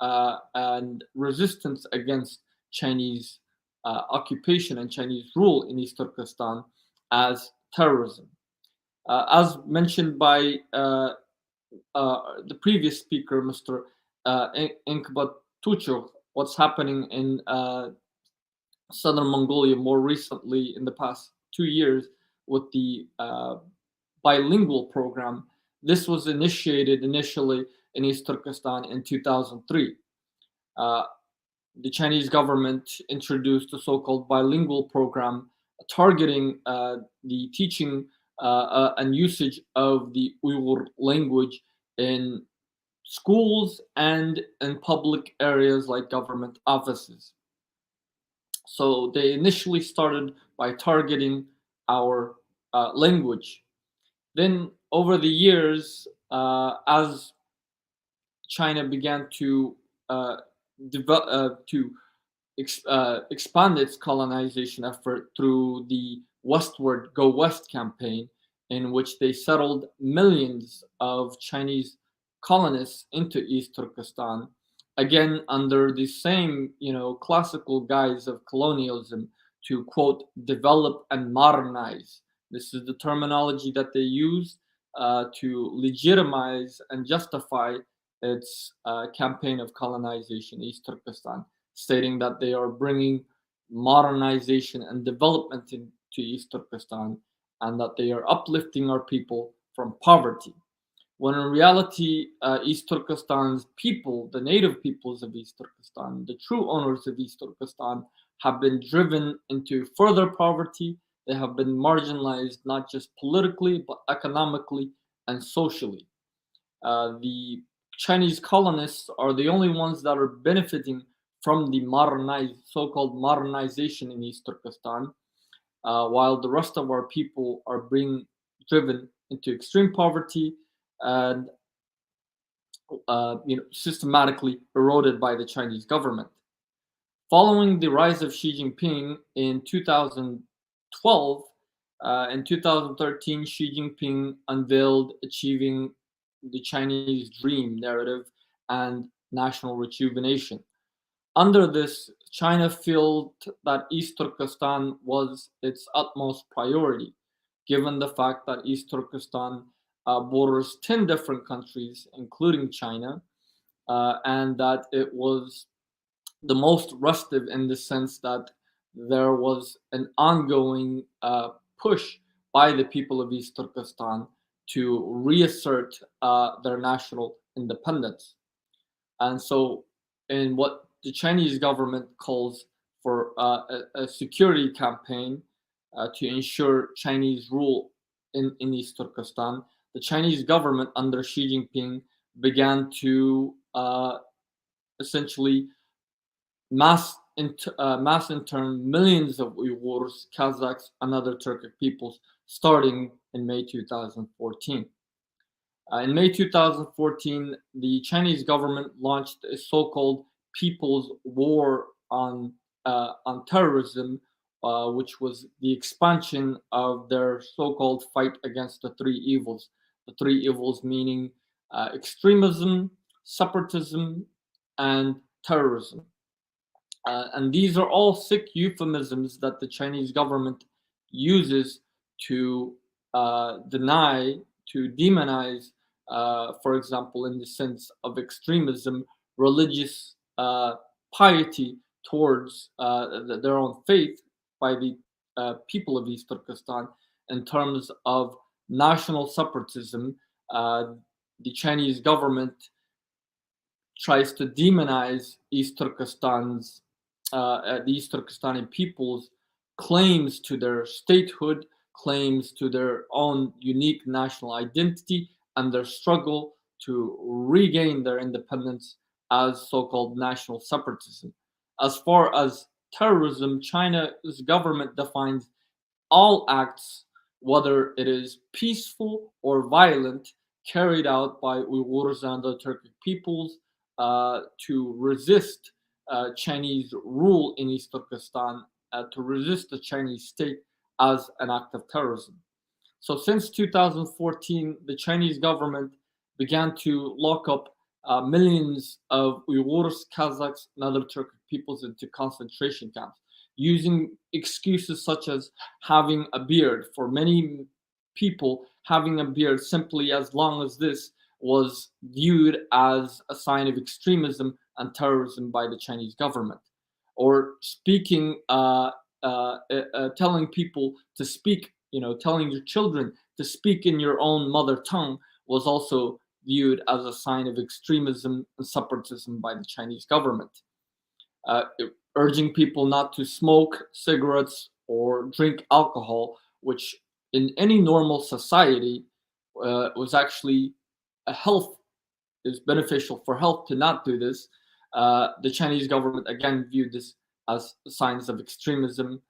and resistance against Chinese occupation and Chinese rule in East Turkestan as terrorism. As mentioned by the previous speaker, Mr. Inkbatuchuk, what's happening in southern Mongolia more recently in the past 2 years with the bilingual program. This was initiated initially in East Turkestan in 2003. The Chinese government introduced a so-called bilingual program targeting the teaching and usage of the Uyghur language in schools and in public areas like government offices. So they initially started by targeting our language. Then over the years, as China began to expand its colonization effort through the Westward Go West campaign, in which they settled millions of Chinese colonists into East Turkestan, again under the same, classical guise of colonialism, to quote, develop and modernize. This is the terminology that they use to legitimize and justify its campaign of colonization in East Turkestan, stating that they are bringing modernization and development into East Turkestan, and that they are uplifting our people from poverty. When in reality, East Turkestan's people, the native peoples of East Turkestan, the true owners of East Turkestan, have been driven into further poverty. They have been marginalized, not just politically, but economically and socially. The Chinese colonists are the only ones that are benefiting from the so-called modernization in East Turkestan, while the rest of our people are being driven into extreme poverty and systematically eroded by the Chinese government. Following the rise of Xi Jinping in 2012, in 2013, Xi Jinping unveiled achieving the Chinese dream narrative and national rejuvenation. Under this, China felt that East Turkestan was its utmost priority, given the fact that East Turkestan borders 10 different countries, including China, and that it was the most restive in the sense that there was an ongoing push by the people of East Turkestan to reassert their national independence. And so, in what the Chinese government calls for a security campaign to ensure Chinese rule in East Turkestan, the Chinese government under Xi Jinping began to essentially mass intern millions of Uyghurs, Kazakhs, and other Turkic peoples starting in May 2014. In May 2014, the Chinese government launched a so-called People's War on Terrorism, which was the expansion of their so-called fight against the three evils. The three evils meaning extremism, separatism, and terrorism. And these are all sick euphemisms that the Chinese government uses to deny, to demonize, for example, in the sense of extremism, religious piety towards their own faith by the people of East Turkestan. In terms of national separatism, the Chinese government tries to demonize East Turkestan's the East Turkestani people's claims to their statehood, claims to their own unique national identity, and their struggle to regain their independence as so-called national separatism. As far as terrorism, China's government defines all acts, whether it is peaceful or violent, carried out by Uyghurs and other Turkic peoples to resist Chinese rule in East Turkestan, to resist the Chinese state, as an act of terrorism. So since 2014, the Chinese government began to lock up millions of Uyghurs, Kazakhs, and other Turkic peoples into concentration camps, using excuses such as having a beard. For many people, having a beard, simply as long as this, was viewed as a sign of extremism and terrorism by the Chinese government. Or speaking, telling people to speak, telling your children to speak in your own mother tongue was also viewed as a sign of extremism and separatism by the Chinese government. Urging people not to smoke cigarettes or drink alcohol, which in any normal society was actually is beneficial for health to not do this. The Chinese government again viewed this as signs of extremism,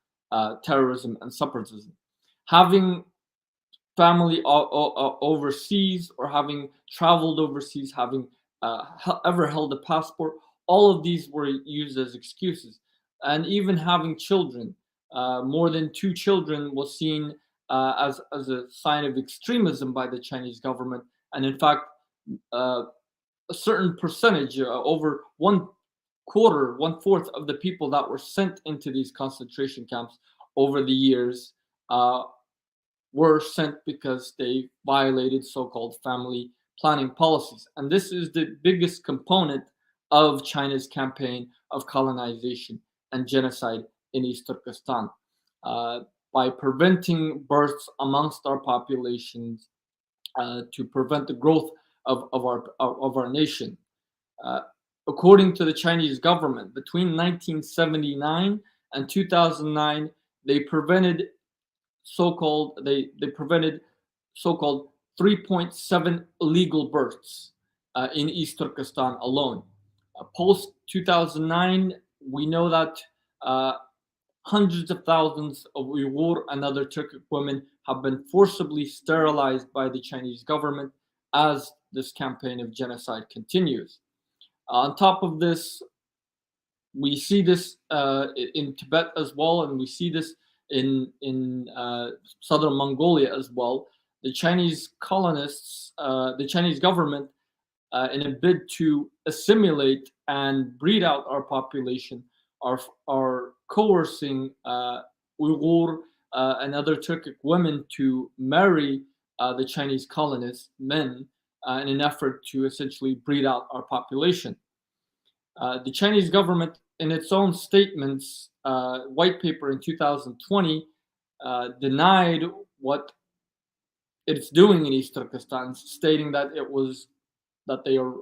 terrorism, and separatism. Having family overseas, or having traveled overseas, having ever held a passport, all of these were used as excuses. And even having children, more than 2 children, was seen as a sign of extremism by the Chinese government. And in fact, a certain percentage, over 1/4 of the people that were sent into these concentration camps over the years were sent because they violated so-called family planning policies. And this is the biggest component of China's campaign of colonization and genocide in East Turkestan, by preventing births amongst our populations, to prevent the growth of our nation. According to the Chinese government, between 1979 and 2009, they prevented so-called 3.7 illegal births in East Turkestan alone. Post 2009, we know that hundreds of thousands of Uyghur and other Turkic women have been forcibly sterilized by the Chinese government as this campaign of genocide continues. On top of this, we see this in Tibet as well, and we see this in southern Mongolia as well. The Chinese colonists, the Chinese government, in a bid to assimilate and breed out our population, are coercing Uyghur and other Turkic women to marry the Chinese colonists men in an effort to essentially breed out our population. The Chinese government, in its own statements, white paper in 2020, denied what it's doing in East Turkestan, stating that they are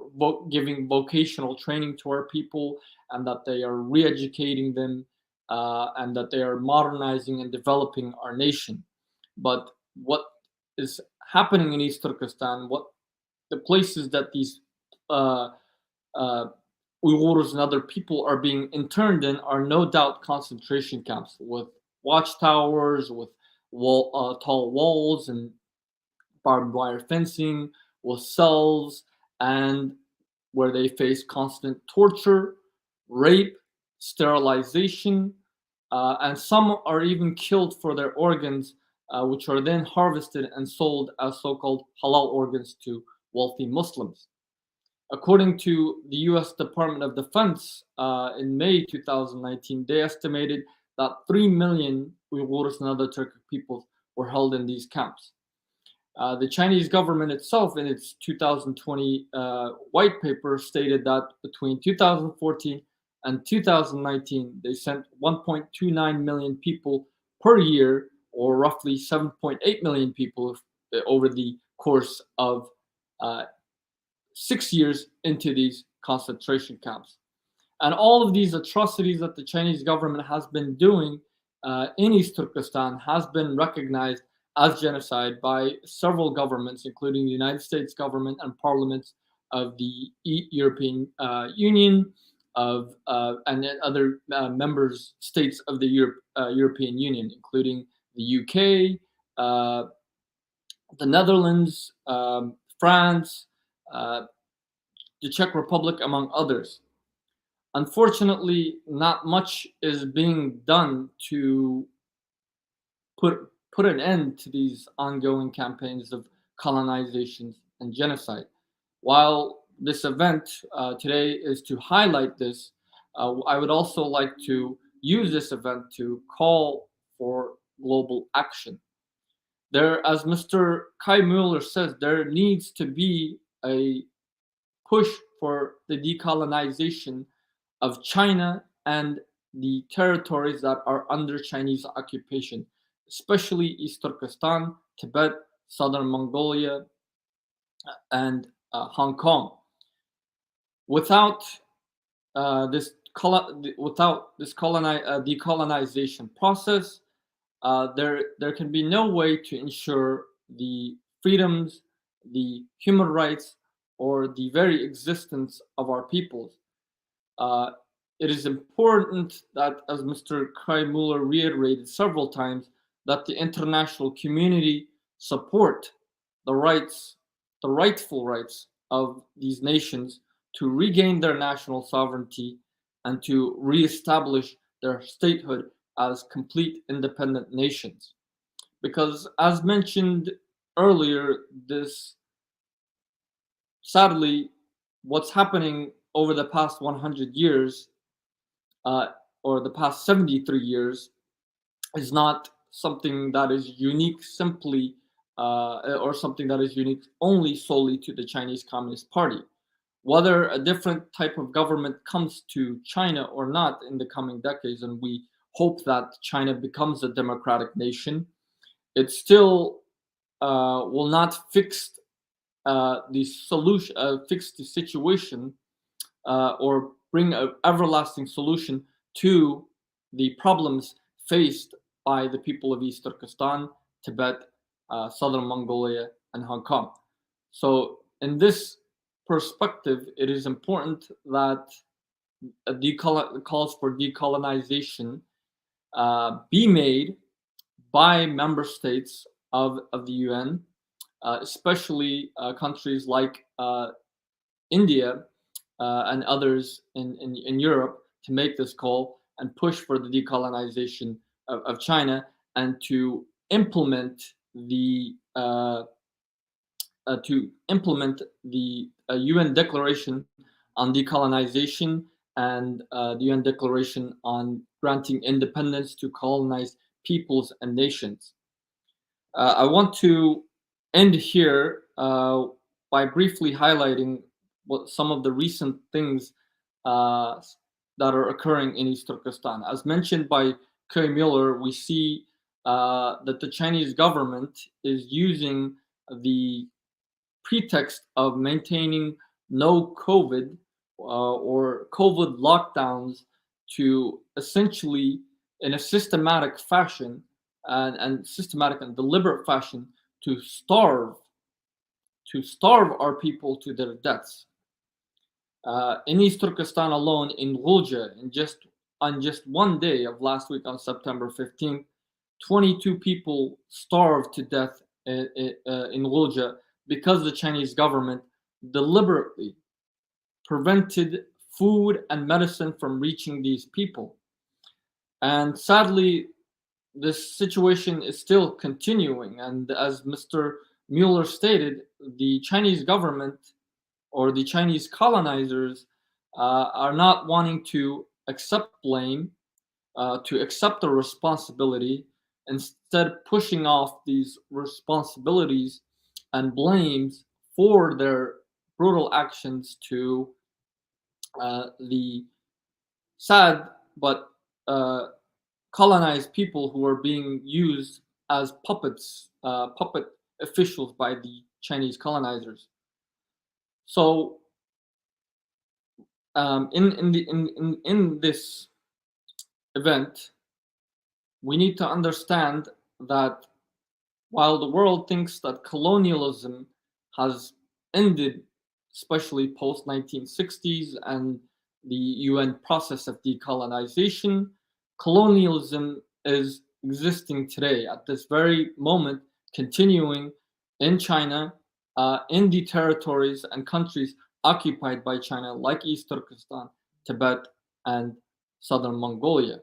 giving vocational training to our people, and that they are re-educating them, and that they are modernizing and developing our nation. But what is happening in East Turkestan, what the places that these Uyghurs and other people are being interned in, are no doubt concentration camps with watchtowers, with tall walls and barbed wire fencing, with cells, and where they face constant torture, rape, sterilization, and some are even killed for their organs, which are then harvested and sold as so-called halal organs to wealthy Muslims. According to the US Department of Defense, in May 2019, they estimated that 3 million Uyghurs and other Turkic people were held in these camps. The Chinese government itself, in its 2020 white paper, stated that between 2014 and 2019, they sent 1.29 million people per year, or roughly 7.8 million people over the course of 6 years into these concentration camps. And all of these atrocities that the Chinese government has been doing in East Turkestan has been recognized as genocide by several governments, including the United States government and parliaments of the European Union, and other members states of the European Union, including the UK, the Netherlands, France, the Czech Republic, among others. Unfortunately, not much is being done to put an end to these ongoing campaigns of colonization and genocide. While this event today is to highlight this, I would also like to use this event to call for global action. There, as Mr. Kai Mueller says, there needs to be a push for the decolonization of China and the territories that are under Chinese occupation, especially East Turkestan, Tibet, Southern Mongolia, and Hong Kong. Without this decolonization process, there can be no way to ensure the freedoms, the human rights, or the very existence of our peoples. It is important that, as Mr. Kai Mueller reiterated several times, that the international community support the rightful rights of these nations to regain their national sovereignty and to reestablish their statehood as complete independent nations. Because, as mentioned earlier, sadly, what's happening over the past 100 years or the past 73 years is not something that is unique simply or something that is unique only solely to the Chinese Communist Party. Whether a different type of government comes to China or not in the coming decades, and we hope that China becomes a democratic nation, it still will not fix fix the situation or bring an everlasting solution to the problems faced by the people of East Turkestan, Tibet, Southern Mongolia, and Hong Kong. So, in this perspective, it is important that calls for decolonization be made by member states of the UN, especially countries like India and others in Europe, to make this call and push for the decolonization of China and to implement the UN Declaration on Decolonization and the UN Declaration on granting independence to colonized peoples and nations. I want to end here by briefly highlighting what some of the recent things that are occurring in East Turkestan. As mentioned by Kai Mueller, we see that the Chinese government is using the pretext of maintaining no COVID or COVID lockdowns to essentially, in a systematic fashion and systematic and deliberate fashion, to starve our people to their deaths. In East Turkestan alone, in Gulja, on just one day of last week, on September 15th, 22 people starved to death in Gulja because the Chinese government deliberately prevented food and medicine from reaching these people. And sadly, this situation is still continuing. And as Mr. Mueller stated, the Chinese government or the Chinese colonizers are not wanting to accept blame, to accept the responsibility, instead pushing off these responsibilities and blames for their brutal actions to the sad but colonized people who are being used as puppet officials by the Chinese colonizers. So, in this event, we need to understand that while the world thinks that colonialism has ended, especially post 1960s and the UN process of decolonization, colonialism is existing today at this very moment, continuing in China, in the territories and countries occupied by China, like East Turkestan, Tibet, and southern Mongolia.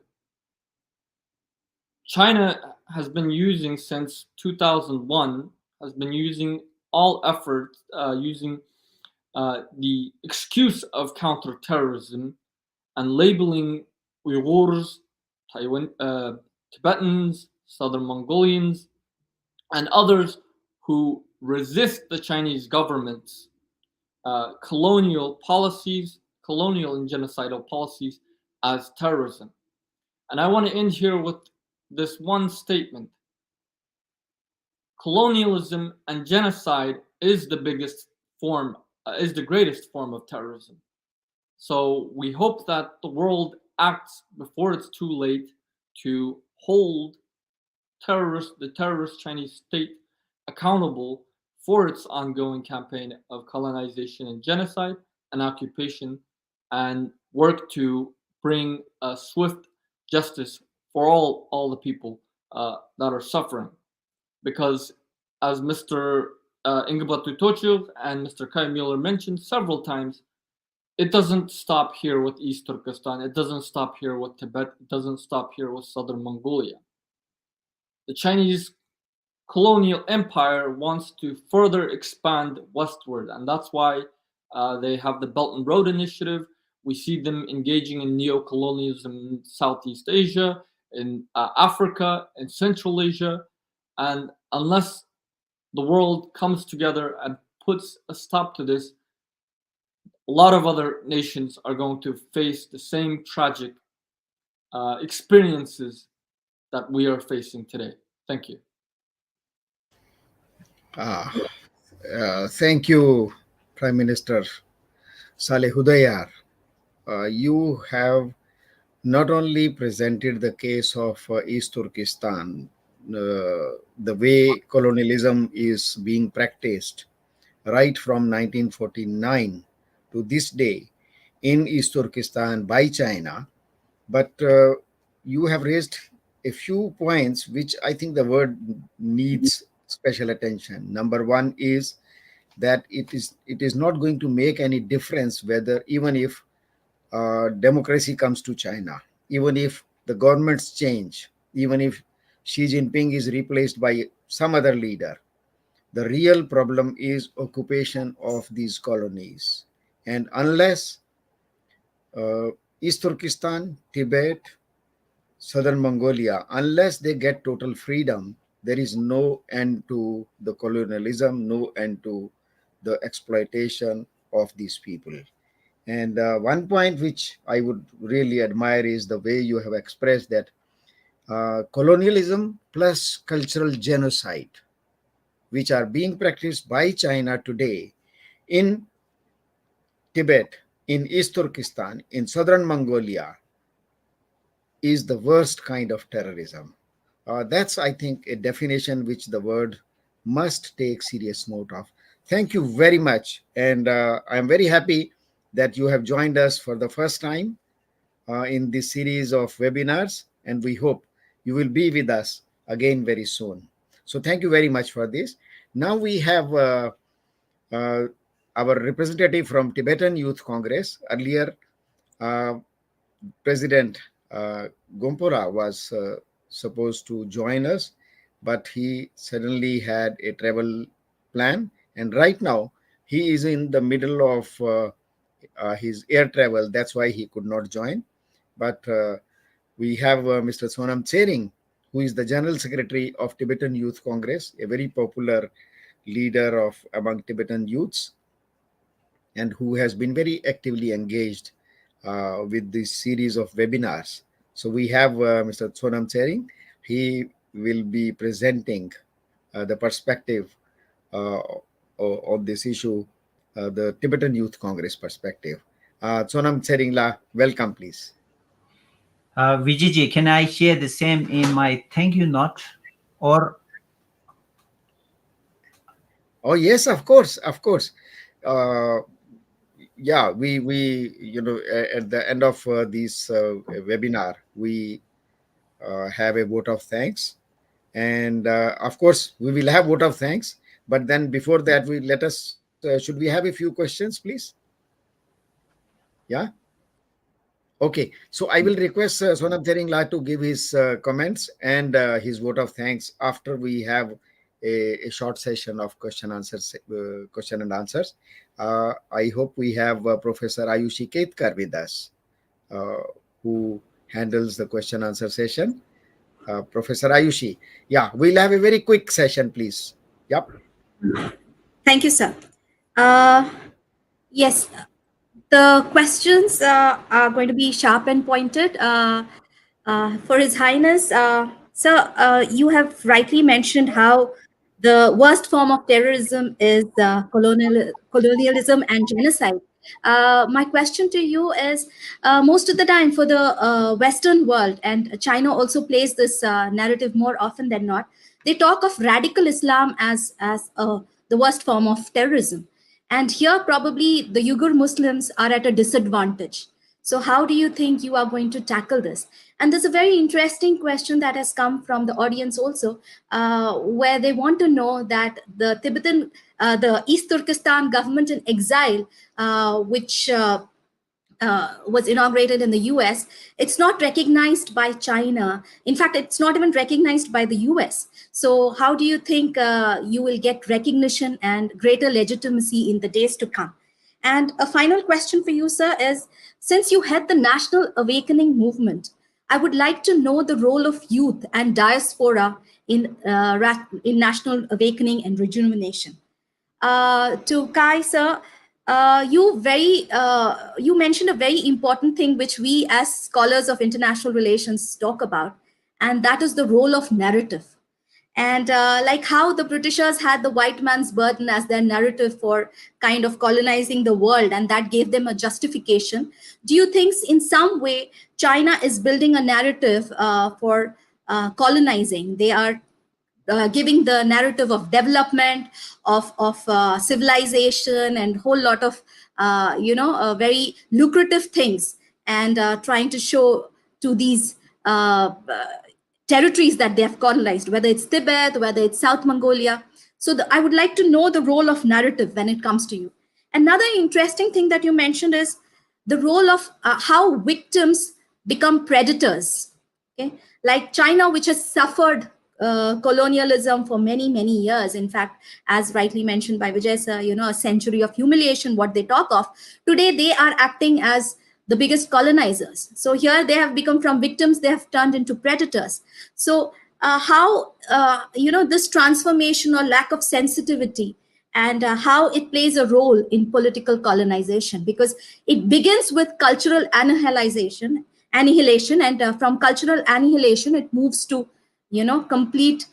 China has been using since 2001, has been using all efforts, using the excuse of counterterrorism and labeling Uyghurs, Tibetans, Southern Mongolians, and others who resist the Chinese government's colonial policies, colonial and genocidal policies as terrorism. And I want to end here with this one statement. Colonialism and genocide is the biggest form, is the greatest form of terrorism. So we hope that the world acts before it's too late to hold the terrorist Chinese state accountable for its ongoing campaign of colonization and genocide and occupation, and work to bring a swift justice for all the people that are suffering. Because as Mr. Ingeborg Tutochuk and Mr. Kai Mueller mentioned several times, it doesn't stop here with East Turkestan, it doesn't stop here with Tibet, it doesn't stop here with southern Mongolia. The Chinese colonial empire wants to further expand westward, and that's why they have the Belt and Road Initiative. We see them engaging in neo-colonialism in Southeast Asia, in Africa, in Central Asia, and unless the world comes together and puts a stop to this, a lot of other nations are going to face the same tragic experiences that we are facing today. Thank you. Thank you, Prime Minister Saleh Hudayar. You have not only presented the case of East Turkestan, the way colonialism is being practiced right from 1949 to this day in East Turkestan by China, but you have raised a few points which I think the world needs special attention. Number one is that it is not going to make any difference whether, even if democracy comes to China, even if the governments change, even if Xi Jinping is replaced by some other leader. The real problem is occupation of these colonies. And unless East Turkestan, Tibet, southern Mongolia, unless they get total freedom, there is no end to the colonialism, no end to the exploitation of these people. And one point which I would really admire is the way you have expressed that colonialism plus cultural genocide, which are being practiced by China today in Tibet, in East Turkestan, in southern Mongolia, is the worst kind of terrorism. That's, I think, a definition which the world must take serious note of. Thank you very much. And I'm very happy that you have joined us for the first time in this series of webinars. And we hope you will be with us again very soon. So thank you very much for this. Now we have our representative from Tibetan Youth Congress. Earlier, President Gompora was supposed to join us, but he suddenly had a travel plan. And right now, he is in the middle of his air travel. That's why he could not join. But we have Mr. Sonam Tsering, who is the General Secretary of Tibetan Youth Congress, a very popular leader of among Tibetan youths, and who has been very actively engaged with this series of webinars. So we have Mr. Sonam Tsering. He will be presenting the perspective on this issue, the Tibetan Youth Congress perspective. Sonam Tsering la, welcome, please. Vijiji, can I share the same in my thank you note? Or Oh yes, of course, of course. Uh, yeah, we at the end of this webinar, we have a vote of thanks, and of course we will have vote of thanks. But then before that, we let us should we have a few questions, please? Yeah. Okay, so I will request Sonam Teringla to give his comments and his vote of thanks after we have a short session of question and answers. I hope we have Professor Ayushi Ketkar with us, uh, who handles the question answer session. Professor Ayushi, yeah, we'll have a very quick session, please. Yep. Thank you, sir. Uh, yes, the questions are going to be sharp and pointed. For His Highness, sir, you have rightly mentioned how the worst form of terrorism is colonialism and genocide. My question to you is, most of the time for the Western world, and China also plays this narrative more often than not, they talk of radical Islam as the worst form of terrorism. And here, probably the Uyghur Muslims are at a disadvantage. So, how do you think you are going to tackle this? And there's a very interesting question that has come from the audience also, where they want to know that the the East Turkestan government in exile, which was inaugurated in the US, it's not recognized by China. In fact, it's not even recognized by the US. So, how do you think you will get recognition and greater legitimacy in the days to come? And a final question for you, sir, is since you head the National Awakening movement, I would like to know the role of youth and diaspora in national awakening and rejuvenation. To Kai, sir, you mentioned a very important thing which we as scholars of international relations talk about, and that is the role of narrative. And like how the Britishers had the white man's burden as their narrative for kind of colonizing the world, and that gave them a justification. Do you think in some way China is building a narrative for colonizing? They are giving the narrative of development, of civilization, and whole lot of very lucrative things, and trying to show to these territories that they have colonized, whether it's Tibet, whether it's South Mongolia. So I would like to know the role of narrative when it comes to you. Another interesting thing that you mentioned is the role of how victims become predators. Okay, like China, which has suffered colonialism for many, many years. In fact, as rightly mentioned by Vijay sir, a century of humiliation, what they talk of. Today, they are acting as the biggest colonizers. So here they have become from victims, they have turned into predators. So how, this transformation or lack of sensitivity and how it plays a role in political colonization, because it begins with cultural annihilation, and from cultural annihilation, it moves to complete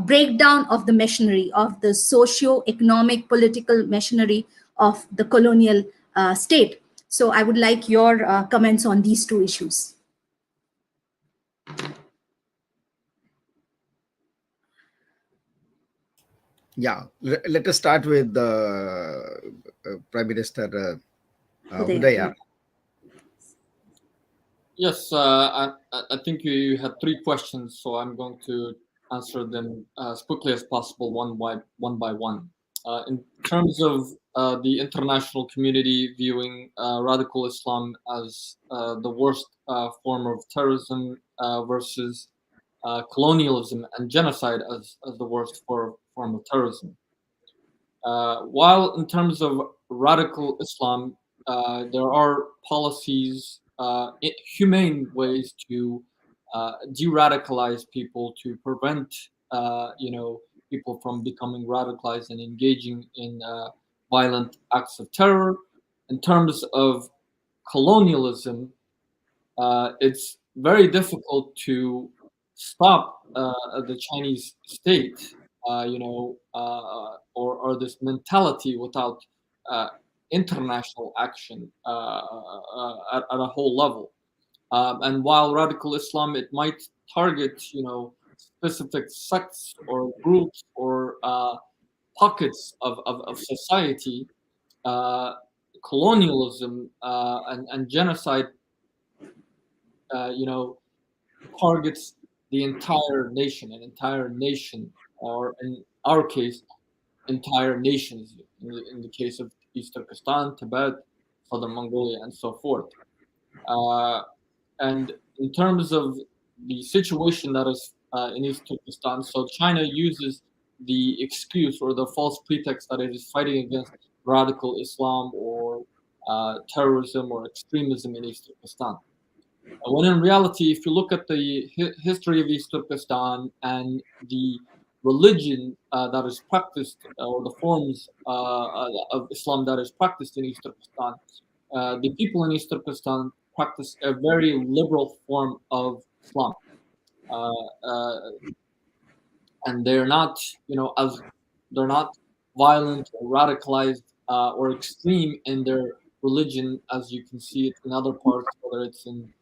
breakdown of the machinery of the socio-economic political machinery of the colonial state. So I would like your comments on these two issues. Yeah, let us start with Prime Minister Hudaya. Yes, I think you had three questions, so I'm going to answer them as quickly as possible, one by one. In terms of the international community viewing radical Islam as the worst form of terrorism versus colonialism and genocide as the worst form of terrorism. While in terms of radical Islam, there are policies, humane ways to de-radicalize people to prevent, people from becoming radicalized and engaging in violent acts of terror. In terms of colonialism, it's very difficult to stop the Chinese state, or this mentality without uh, international action at a whole level. And while radical Islam, it might target, specific sects or groups or pockets of society, colonialism and genocide, targets the entire nation, or in our case, entire nations. In the case of East Turkestan, Tibet, Southern Mongolia, and so forth. And in terms of the situation that is in East Turkestan, so China uses the excuse or the false pretext that it is fighting against radical Islam or terrorism or extremism in East Turkestan. When in reality, if you look at the history of East Turkestan and the religion that is practiced, or the forms of Islam that is practiced in East Turkestan, the people in East Turkestan practice a very liberal form of Islam. And they're not, they're not violent or radicalized or extreme in their religion as you can see it in other parts, whether it's in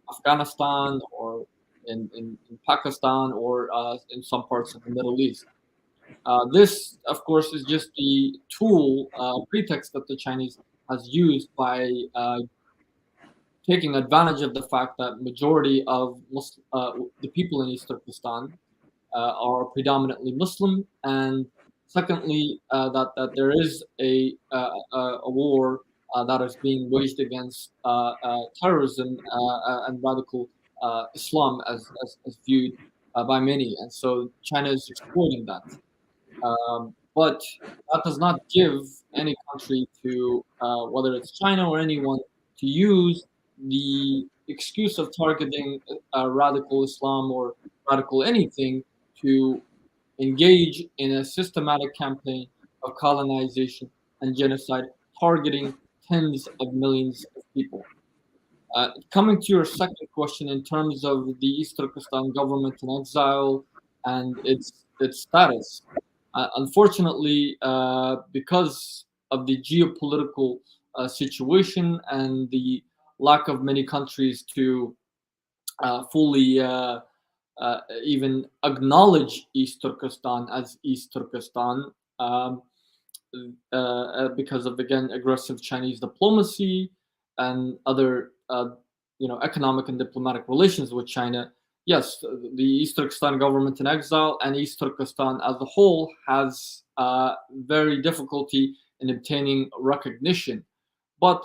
Afghanistan or in Pakistan or in some parts of the Middle East. This, of course, is just the tool, pretext that the Chinese has used by taking advantage of the fact that majority of the people in East Turkestan are predominantly Muslim, and secondly, that there is a war that is being waged against terrorism and radical Islam as viewed by many, and so China is exploiting that. But that does not give any country to, whether it's China or anyone, to use the excuse of targeting radical Islam or radical anything to engage in a systematic campaign of colonization and genocide, targeting tens of millions of people. Coming to your second question, in terms of the East Turkestan government in exile and its status, unfortunately, because of the geopolitical situation and the lack of many countries to fully even acknowledge East Turkestan as East Turkestan, because of, again, aggressive Chinese diplomacy and other economic and diplomatic relations with China. Yes, the East Turkestan government in exile and East Turkestan as a whole has very difficulty in obtaining recognition, but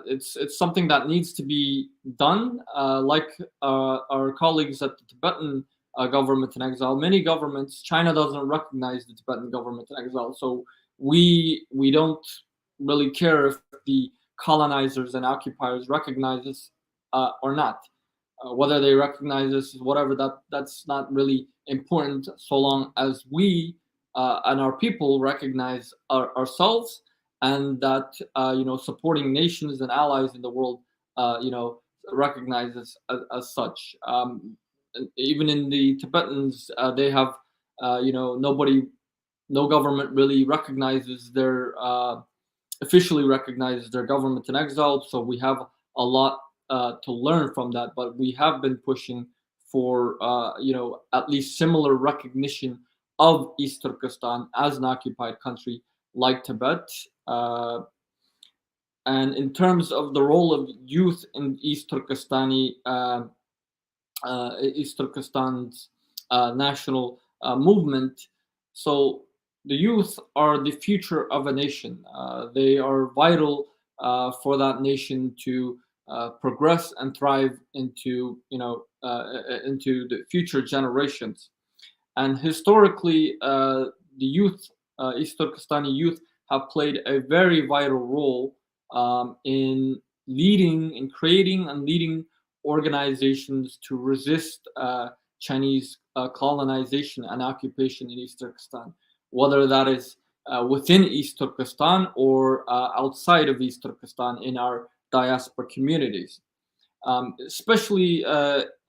it's something that needs to be done. Like our colleagues at the Tibetan government in exile, many governments, China doesn't recognize the Tibetan government in exile, so we don't really care if the colonizers and occupiers recognize us or not. Whether they recognize us, whatever, that's not really important, so long as we and our people recognize ourselves, and that supporting nations and allies in the world recognizes as such. Even in the Tibetans, they have no government really recognizes their officially recognizes their government in exile. So we have a lot to learn from that, but we have been pushing for at least similar recognition of East Turkestan as an occupied country like Tibet. And in terms of the role of youth in East Turkestan's national movement, so the youth are the future of a nation. They are vital for that nation to progress and thrive into the future generations. And historically, the youth, East Turkestani youth, have played a very vital role in creating and leading organizations to resist Chinese colonization and occupation in East Turkestan, whether that is within East Turkestan or outside of East Turkestan in our diaspora communities, especially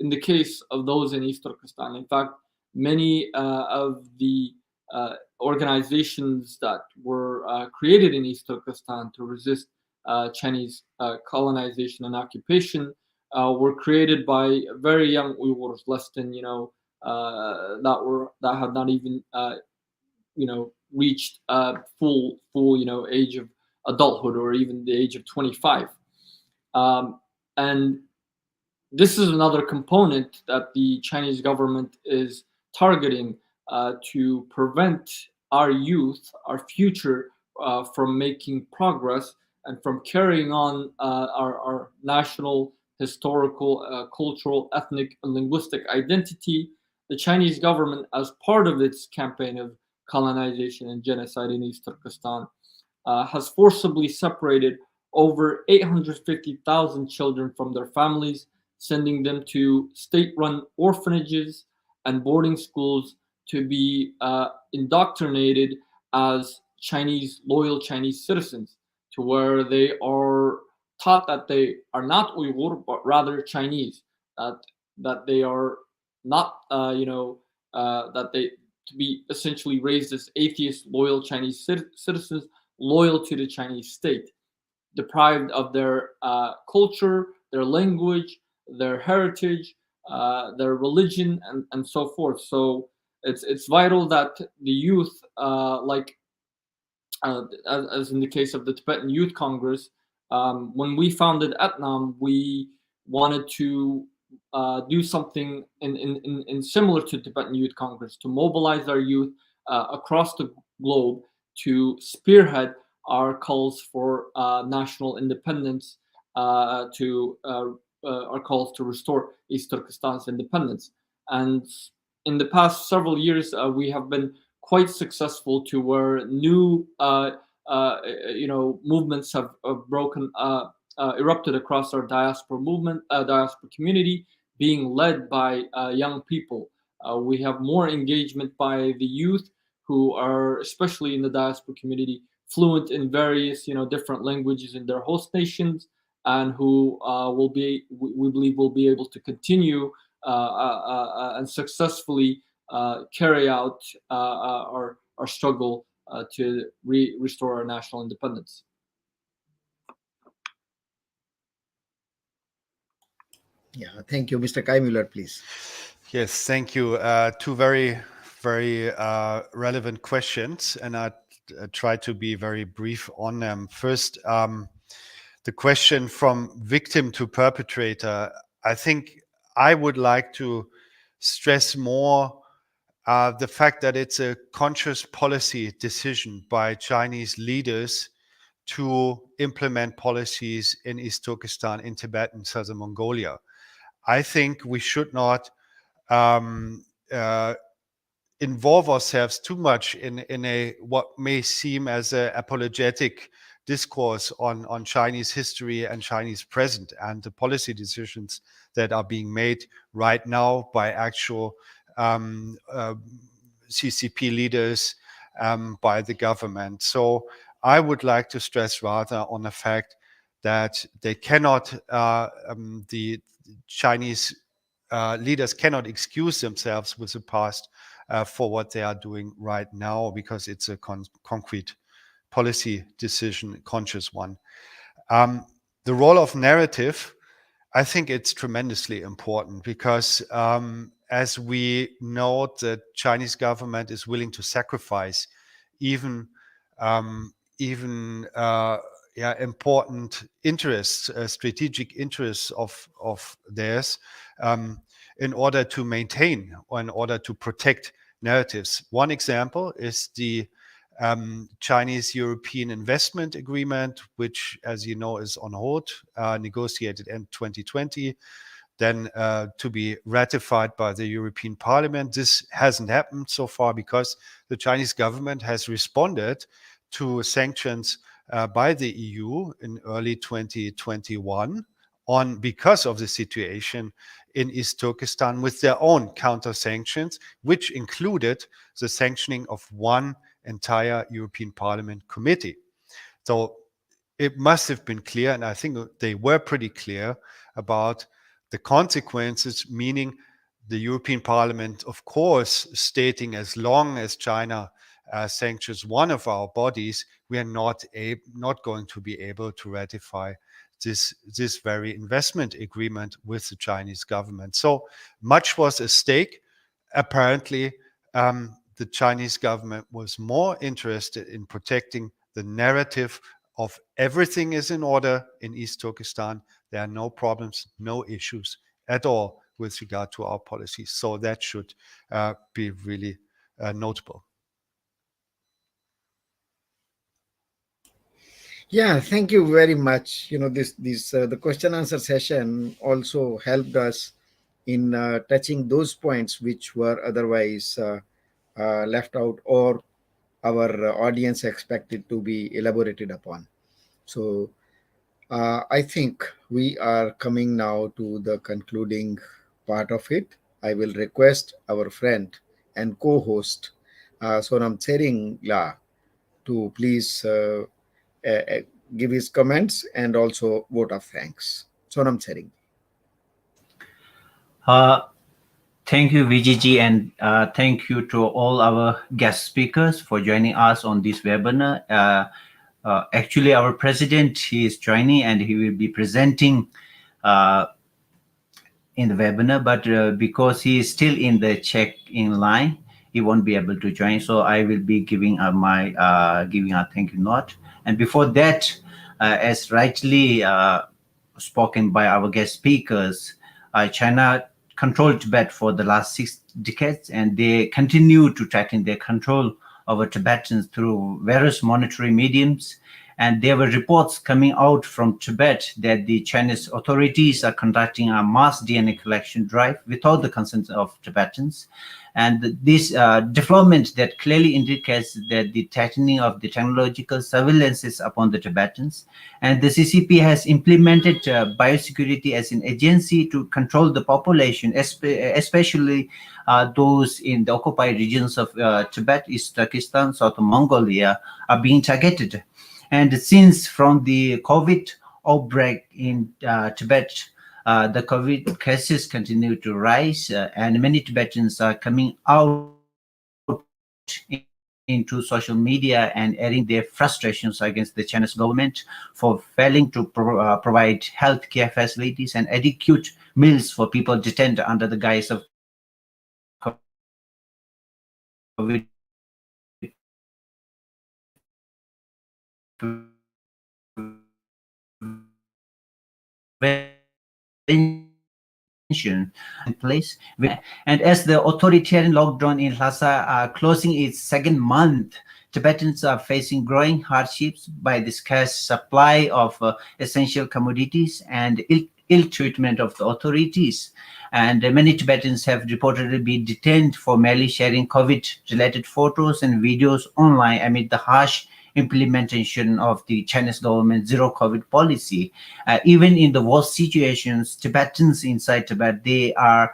in the case of those in East Turkestan. In fact, many of the organizations that were created in East Turkestan to resist Chinese colonization and occupation were created by very young Uyghurs, less than that have not even reached full age of adulthood, or even the age of 25. And this is another component that the Chinese government is targeting to prevent our youth, our future, from making progress and from carrying on our national, historical, cultural, ethnic, and linguistic identity. The Chinese government, as part of its campaign of colonization and genocide in East Turkestan, has forcibly separated over 850,000 children from their families, sending them to state-run orphanages and boarding schools to be indoctrinated as loyal Chinese citizens, to where they are taught that they are not Uyghur, but rather Chinese, that they are not, that they to be essentially raised as atheist, loyal Chinese citizens, loyal to the Chinese state, deprived of their culture, their language, their heritage, their religion, and so forth. So it's vital that the youth, as in the case of the Tibetan Youth Congress, when we founded Etnam, we wanted to do something in similar to Tibetan Youth Congress, to mobilize our youth across the globe to spearhead our calls for national independence, to our calls to restore East Turkestan's independence. And in the past several years, we have been quite successful, to where new movements have erupted across our diaspora community, being led by young people. We have more engagement by the youth, who are, especially in the diaspora community, fluent in various different languages in their host nations, and who we believe will be able to continue and successfully carry out our struggle to restore our national independence. Yeah, thank you. Mr. Kai Müller, please. Yes, thank you. Two very, very relevant questions, and I try to be very brief on them. First, the question from victim to perpetrator. I think I would like to stress more the fact that it's a conscious policy decision by Chinese leaders to implement policies in East Turkestan, in Tibet, and Southern Mongolia. I think we should not involve ourselves too much in a what may seem as an apologetic discourse on Chinese history and Chinese present, and the policy decisions that are being made right now by actual CCP leaders, by the government. So I would like to stress rather on the fact that they cannot, the Chinese leaders cannot excuse themselves with the past for what they are doing right now, because it's a concrete policy decision, conscious one. The role of narrative, I think it's tremendously important, because as we know, the Chinese government is willing to sacrifice even important interests, strategic interests of theirs, in order to maintain or in order to protect narratives. One example is the Chinese-European Investment Agreement, which, as you know, is on hold, negotiated in 2020, then to be ratified by the European Parliament. This hasn't happened so far because the Chinese government has responded to sanctions by the EU in early 2021 because of the situation in East Turkestan, with their own counter sanctions, which included the sanctioning of one entire European Parliament committee. So it must have been clear, and I think they were pretty clear about the consequences, meaning the European Parliament, of course, stating as long as China sanctions one of our bodies, we are not going to be able to ratify this very investment agreement with the Chinese government. So much was at stake. Apparently, the Chinese government was more interested in protecting the narrative of everything is in order in East Turkestan. There are no problems, no issues at all with regard to our policies. So that should be really notable. Yeah, thank you very much. This the question answer session also helped us in touching those points which were otherwise left out, or our audience expected to be elaborated upon. So I think we are coming now to the concluding part of it. I will request our friend and co-host Sonam Tseringla to please give his comments and also vote of thanks. Sonam Tsering. Uh, Thank you, VGG, and thank you to all our guest speakers for joining us on this webinar. Actually, our president, he is joining and he will be presenting in the webinar, but because he is still in the check-in line, he won't be able to join. So I will be giving giving a thank you note. And before that, as rightly spoken by our guest speakers, China controlled Tibet for the last 6 decades, and they continue to tighten their control over Tibetans through various monetary mediums. And there were reports coming out from Tibet that the Chinese authorities are conducting a mass DNA collection drive without the consent of Tibetans. And this development that clearly indicates that the tightening of the technological surveillance is upon the Tibetans. And the CCP has implemented biosecurity as an agency to control the population, especially those in the occupied regions of Tibet, East Turkestan, South Mongolia are being targeted. And since from the COVID outbreak in Tibet, the COVID cases continue to rise, and many Tibetans are coming out into social media and airing their frustrations against the Chinese government for failing to provide healthcare facilities and adequate meals for people detained under the guise of COVID in place. And as the authoritarian lockdown in Lhasa are closing its second month, Tibetans are facing growing hardships by the scarce supply of essential commodities and ill treatment of the authorities. And many Tibetans have reportedly been detained for merely sharing COVID-related photos and videos online amid the harsh implementation of the Chinese government zero COVID policy. Even in the worst situations, Tibetans inside Tibet, they are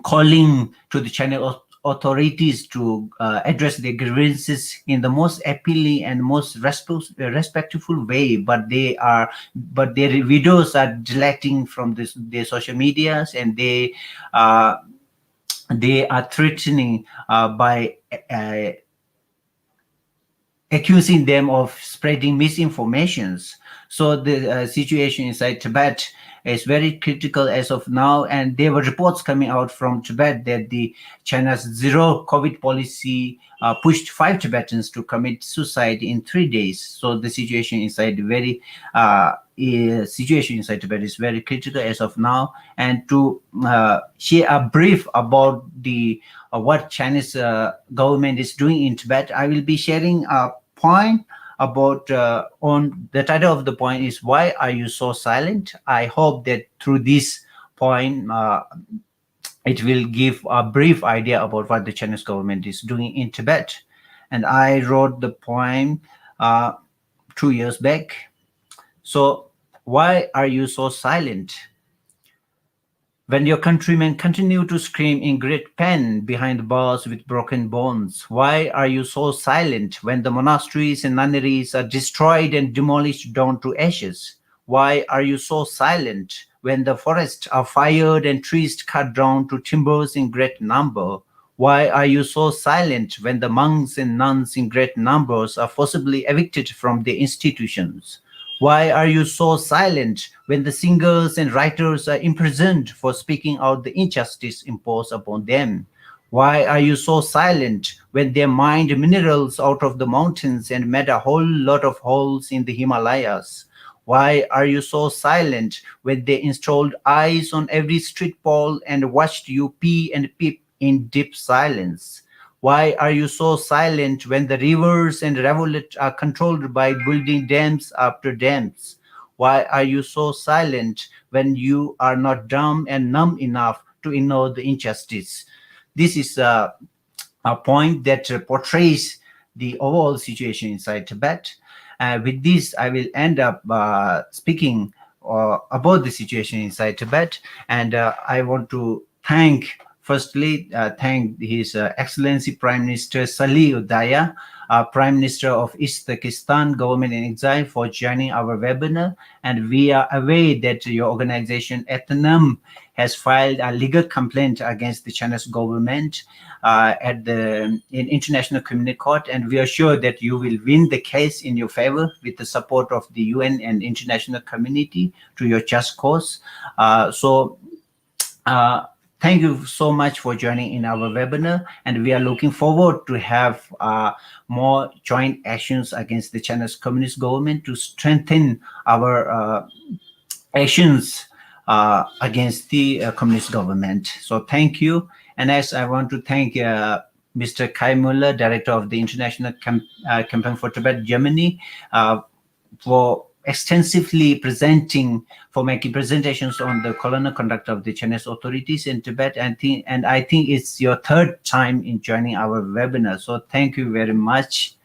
calling to the Chinese authorities to address their grievances in the most appealing and most respectful way, but their videos are deleting from their social medias, and they are threatening by accusing them of spreading misinformations. So the situation inside Tibet is very critical as of now, and there were reports coming out from Tibet that the China's zero COVID policy pushed 5 Tibetans to commit suicide in 3 days. So the situation inside Tibet is very critical as of now. And to share a brief about the what Chinese government is doing in Tibet, I will be sharing a point about on the title of the point is "Why Are You So Silent?" I hope that through this point it will give a brief idea about what the Chinese government is doing in Tibet. And I wrote the poem 2 years back. So, why are you so silent? When your countrymen continue to scream in great pain behind bars with broken bones, why are you so silent when the monasteries and nunneries are destroyed and demolished down to ashes? Why are you so silent when the forests are fired and trees cut down to timbers in great number? Why are you so silent when the monks and nuns in great numbers are forcibly evicted from their institutions? Why are you so silent when the singers and writers are imprisoned for speaking out the injustice imposed upon them? Why are you so silent when they mined minerals out of the mountains and made a whole lot of holes in the Himalayas? Why are you so silent when they installed eyes on every street pole and watched you pee and peep in deep silence? Why are you so silent when the rivers and rivulets are controlled by building dams after dams? Why are you so silent when you are not dumb and numb enough to ignore the injustice? This is a point that portrays the overall situation inside Tibet. With this, I will end up speaking about the situation inside Tibet, and I want to firstly, thank His Excellency Prime Minister Salih Udaya, Prime Minister of East Turkestan Government in Exile, for joining our webinar. And we are aware that your organization, Ethanum, has filed a legal complaint against the Chinese government in International Criminal Court, and we are sure that you will win the case in your favor with the support of the UN and international community to your just cause. Thank you so much for joining in our webinar, and we are looking forward to have more joint actions against the Chinese Communist government to strengthen our actions against the communist government. So thank you. And as I want to thank Mr. Kai Muller, Director of the International Campaign for Tibet, Germany, for extensively making presentations on the colonial conduct of the Chinese authorities in Tibet. And I think it's your third time in joining our webinar. So thank you very much,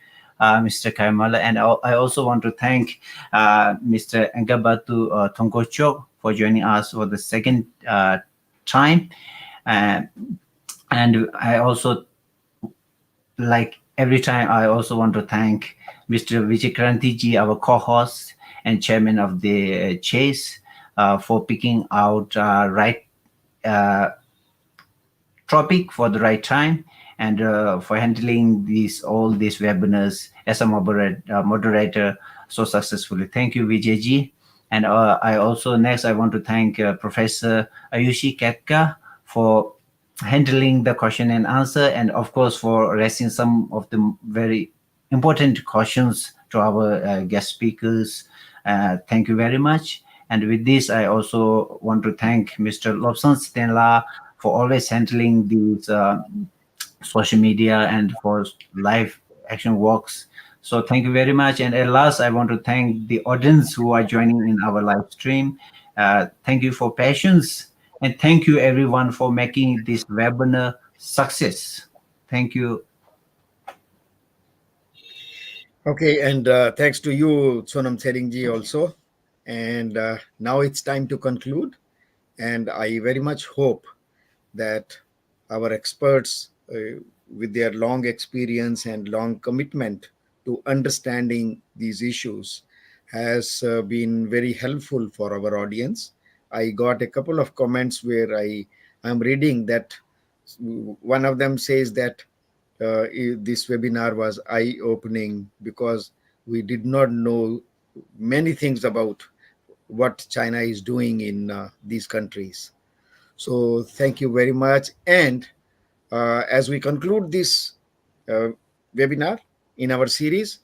Mr. Kaimala. And I also want to thank Mr. Ngabatu Tongkochok for joining us for the second time. And I also, like every time, I also want to thank Mr. Vijay our co-host and chairman of the Chase, for picking out right topic for the right time, and for handling all these webinars as a moderator so successfully. Thank you, Vijayji. And I want to thank Professor Ayushi Ketka for handling the question and answer, and of course for raising some of the very important questions to our guest speakers. Thank you very much. And with this, I also want to thank Mr. Lobson Stenla for always handling these social media and for live action walks. So thank you very much. And at last, I want to thank the audience who are joining in our live stream. Thank you for patience. And thank you everyone for making this webinar success. Thank you. Okay, and thanks to you, Sonam Seringji, also. And now it's time to conclude. And I very much hope that our experts, with their long experience and long commitment to understanding these issues, has been very helpful for our audience. I got a couple of comments where I'm reading that one of them says that this webinar was eye-opening because we did not know many things about what China is doing in these countries. So thank you very much. And as we conclude this webinar in our series,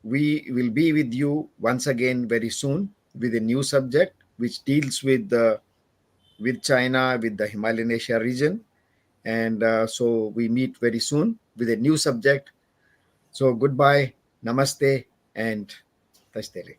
we will be with you once again very soon with a new subject which deals with China, with the Himalayan Asia region. And so we meet very soon with a new subject. So goodbye, namaste, and tashtele.